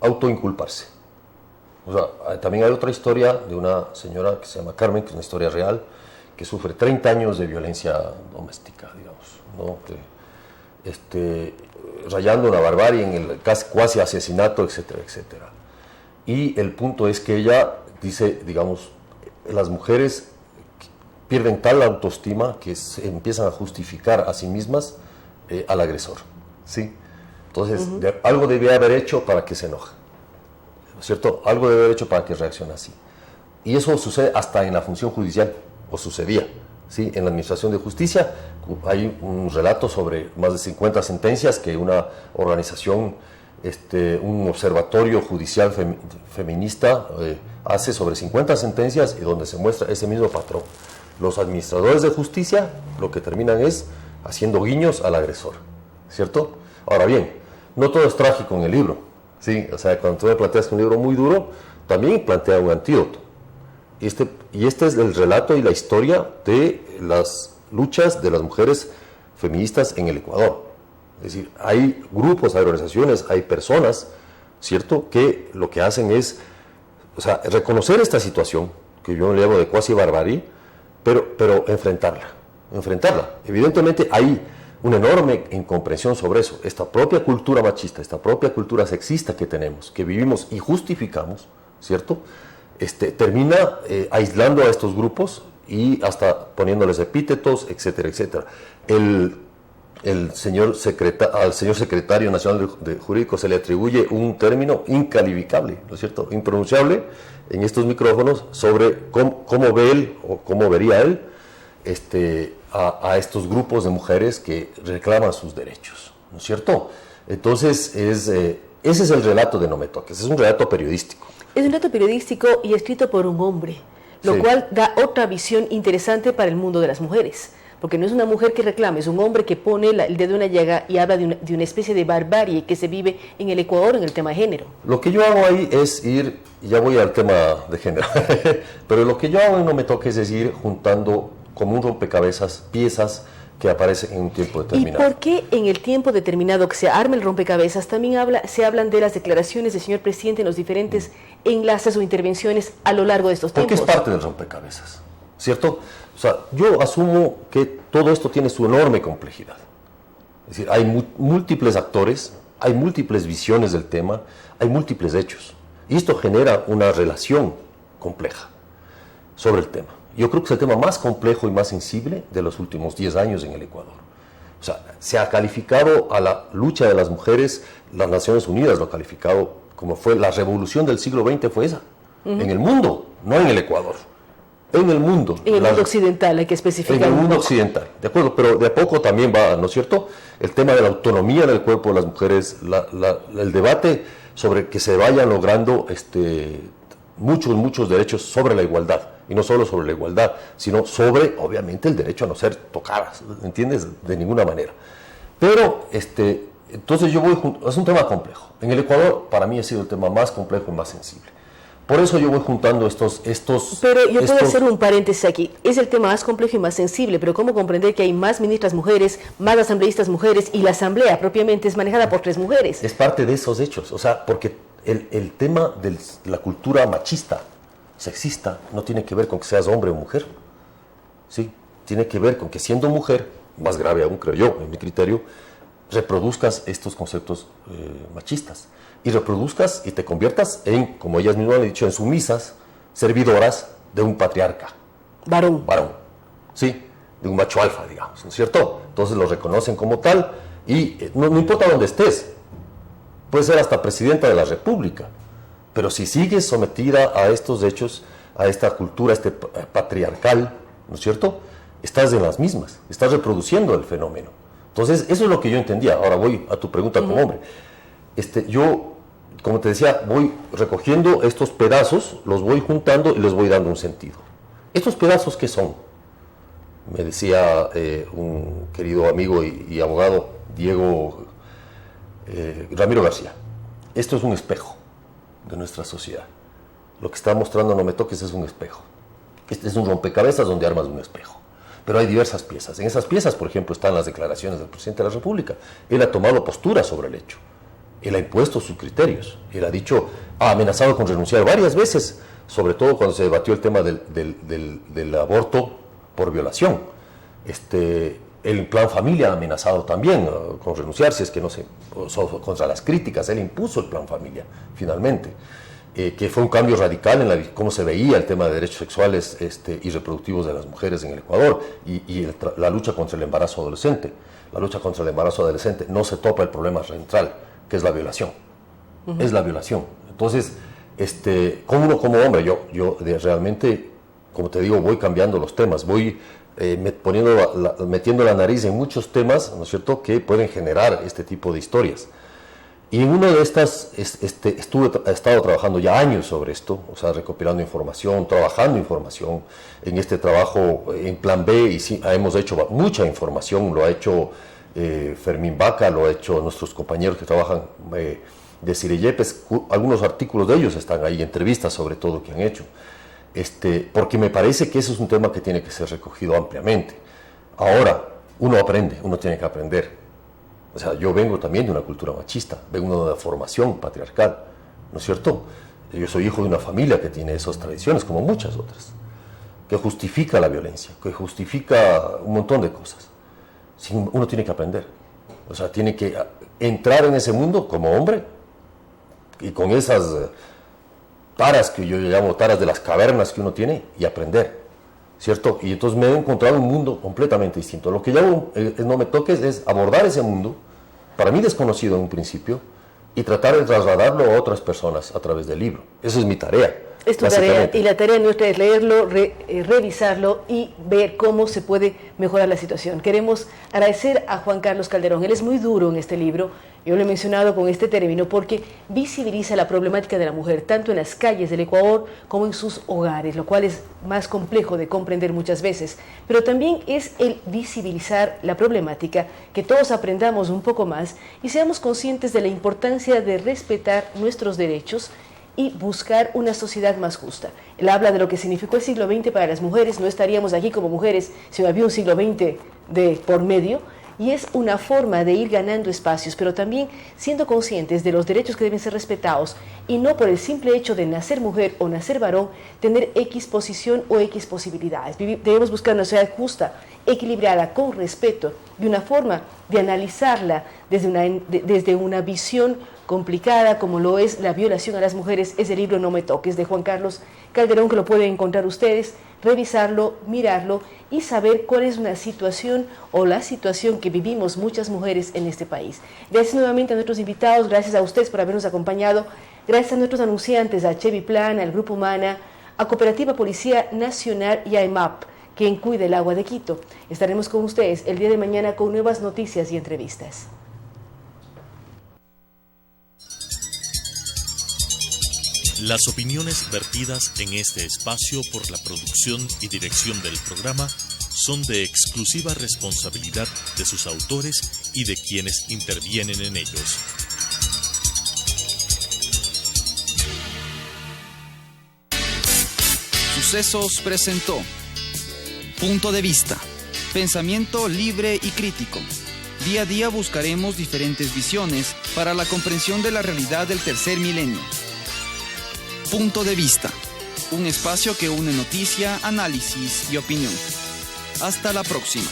autoinculparse. O sea, también hay otra historia de una señora que se llama Carmen, que es una historia real, que sufre 30 años de violencia doméstica, digamos, ¿no? Rayando una barbarie en el cuasi asesinato, etcétera, etcétera. Y el punto es que ella dice, digamos, las mujeres pierden tal autoestima que se empiezan a justificar a sí mismas al agresor, ¿sí? Entonces, algo debe haber hecho para que se enoje, ¿no es cierto? Algo debe haber hecho para que reaccione así. Y eso sucede hasta en la función judicial, o sucedía, ¿sí? En la administración de justicia hay un relato sobre más de 50 sentencias que una organización, un observatorio judicial feminista hace sobre 50 sentencias y donde se muestra ese mismo patrón. Los administradores de justicia lo que terminan es haciendo guiños al agresor, ¿cierto? Ahora bien, no todo es trágico en el libro, ¿sí? O sea, cuando tú me planteas un libro muy duro, también plantea un antídoto. Y este es el relato y la historia de las luchas de las mujeres feministas en el Ecuador. Es decir, hay grupos, hay organizaciones, hay personas, ¿cierto?, que lo que hacen es, o sea, reconocer esta situación, que yo le llamo de cuasi barbarie, pero enfrentarla. Evidentemente hay una enorme incomprensión sobre eso. Esta propia cultura machista, esta propia cultura sexista que tenemos, que vivimos y justificamos, ¿cierto?, termina aislando a estos grupos y hasta poniéndoles epítetos, etcétera, etcétera. Al señor secretario nacional de jurídico se le atribuye un término incalificable, ¿no es cierto?, impronunciable en estos micrófonos sobre cómo ve él o cómo vería él a estos grupos de mujeres que reclaman sus derechos, ¿no es cierto? Entonces, ese es el relato de No me toques, es un relato periodístico. Es un relato periodístico y escrito por un hombre, lo cual da otra visión interesante para el mundo de las mujeres. Porque no es una mujer que reclama, es un hombre que pone el dedo en la llaga y habla de una especie de barbarie que se vive en el Ecuador en el tema de género. Lo que yo hago ahí es ir, ya voy al tema de género, pero lo que yo hago en No me toques es ir juntando como un rompecabezas piezas que aparecen en un tiempo determinado. ¿Y por qué en el tiempo determinado que se arma el rompecabezas también se hablan de las declaraciones del señor presidente en los diferentes enlaces o intervenciones a lo largo de estos tiempos? Porque es parte del rompecabezas, ¿cierto? O sea, yo asumo que todo esto tiene su enorme complejidad. Es decir, hay múltiples actores, hay múltiples visiones del tema, hay múltiples hechos. Y esto genera una relación compleja sobre el tema. Yo creo que es el tema más complejo y más sensible de los últimos 10 años en el Ecuador. O sea, se ha calificado a la lucha de las mujeres, las Naciones Unidas lo ha calificado como fue la revolución del siglo XX, fue esa. En el mundo, no en el Ecuador. En el mundo. En el mundo occidental, hay que especificar. En el mundo occidental, de acuerdo, pero de a poco también va, ¿no es cierto?, el tema de la autonomía del cuerpo de las mujeres, el debate sobre que se vayan logrando muchos derechos sobre la igualdad, y no solo sobre la igualdad, sino sobre, obviamente, el derecho a no ser tocadas, ¿entiendes?, de ninguna manera. Pero, entonces yo es un tema complejo. En el Ecuador, para mí ha sido el tema más complejo y más sensible. Por eso yo voy juntando estos... Pero yo puedo hacer un paréntesis aquí. Es el tema más complejo y más sensible, pero ¿cómo comprender que hay más ministras mujeres, más asambleístas mujeres, y la asamblea propiamente es manejada por 3 mujeres? Es parte de esos hechos, o sea, porque el tema de la cultura machista, sexista, no tiene que ver con que seas hombre o mujer, ¿sí? Tiene que ver con que siendo mujer, más grave aún creo yo, en mi criterio, reproduzcas estos conceptos machistas. Y reproduzcas y te conviertas en, como ellas mismas han dicho, en sumisas, servidoras de un patriarca. Varón. Sí, de un macho alfa, digamos, ¿no es cierto? Entonces lo reconocen como tal y no importa dónde estés, puedes ser hasta presidenta de la República, pero si sigues sometida a estos hechos, a esta cultura patriarcal, ¿no es cierto?, estás en las mismas, estás reproduciendo el fenómeno. Entonces, eso es lo que yo entendía. Ahora voy a tu pregunta como hombre. Yo, como te decía, voy recogiendo estos pedazos, los voy juntando y les voy dando un sentido. ¿Estos pedazos qué son? Me decía un querido amigo y abogado, Ramiro García. Esto es un espejo de nuestra sociedad. Lo que está mostrando No me toques es un espejo. Este es un rompecabezas donde armas un espejo. Pero hay diversas piezas. En esas piezas, por ejemplo, están las declaraciones del presidente de la República. Él ha tomado postura sobre el hecho. él ha impuesto sus criterios. Él ha dicho, ha amenazado con renunciar varias veces, sobre todo cuando se debatió el tema del aborto por violación. El Plan Familia ha amenazado también con renunciar si es que no se, contra las críticas. Él impuso el Plan Familia, finalmente, que fue un cambio radical en cómo se veía el tema de derechos sexuales y reproductivos de las mujeres en el Ecuador y la lucha contra el embarazo adolescente. La lucha contra el embarazo adolescente no se topa el problema central, que es la violación. Es la violación. Entonces, como uno como hombre, yo realmente, como te digo, voy cambiando los temas, voy metiendo la nariz en muchos temas, ¿no es cierto?, que pueden generar este tipo de historias. Y en una de estas, he estado trabajando ya años sobre esto, o sea, recopilando información, trabajando información, en este trabajo en Plan B, y sí, hemos hecho mucha información, lo ha hecho Fermín Vaca, lo ha hecho nuestros compañeros que trabajan de Cireyepes, algunos artículos de ellos están ahí, entrevistas sobre todo que han hecho. Porque me parece que ese es un tema que tiene que ser recogido ampliamente. Ahora, uno aprende, uno tiene que aprender. O sea, yo vengo también de una cultura machista, vengo de una formación patriarcal, ¿no es cierto? Yo soy hijo de una familia que tiene esas tradiciones, como muchas otras, que justifica la violencia, que justifica un montón de cosas. Uno tiene que aprender, o sea, tiene que entrar en ese mundo como hombre y con esas taras que yo llamo taras de las cavernas que uno tiene y aprender, ¿cierto? Y entonces me he encontrado un mundo completamente distinto. Lo que llamo no me toques es abordar ese mundo, para mí desconocido en un principio, y tratar de trasladarlo a otras personas a través del libro. Esa es mi tarea. Es tu tarea, y la tarea nuestra es leerlo, revisarlo y ver cómo se puede mejorar la situación. Queremos agradecer a Juan Carlos Calderón. Él es muy duro en este libro, yo lo he mencionado con este término, porque visibiliza la problemática de la mujer, tanto en las calles del Ecuador como en sus hogares, lo cual es más complejo de comprender muchas veces. Pero también es el visibilizar la problemática, que todos aprendamos un poco más y seamos conscientes de la importancia de respetar nuestros derechos y buscar una sociedad más justa. Él habla de lo que significó el siglo XX para las mujeres. No estaríamos aquí como mujeres si no había un siglo XX de por medio, y es una forma de ir ganando espacios, pero también siendo conscientes de los derechos que deben ser respetados, y no por el simple hecho de nacer mujer o nacer varón, tener X posición o X posibilidades. Debemos buscar una sociedad justa, equilibrada, con respeto, y una forma de analizarla desde una visión complicada como lo es la violación a las mujeres. Es el libro No me toques, de Juan Carlos Calderón, que lo pueden encontrar ustedes, revisarlo, mirarlo y saber cuál es una situación o la situación que vivimos muchas mujeres en este país. Gracias nuevamente a nuestros invitados, gracias a ustedes por habernos acompañado, gracias a nuestros anunciantes, a Chevy Plan, al Grupo Humana, a Cooperativa Policía Nacional y a EMAP, quien cuida el agua de Quito. Estaremos con ustedes el día de mañana con nuevas noticias y entrevistas. Las opiniones vertidas en este espacio por la producción y dirección del programa son de exclusiva responsabilidad de sus autores y de quienes intervienen en ellos. Sucesos presentó Punto de Vista, pensamiento libre y crítico. Día a día buscaremos diferentes visiones para la comprensión de la realidad del tercer milenio. Punto de Vista, un espacio que une noticia, análisis y opinión. Hasta la próxima.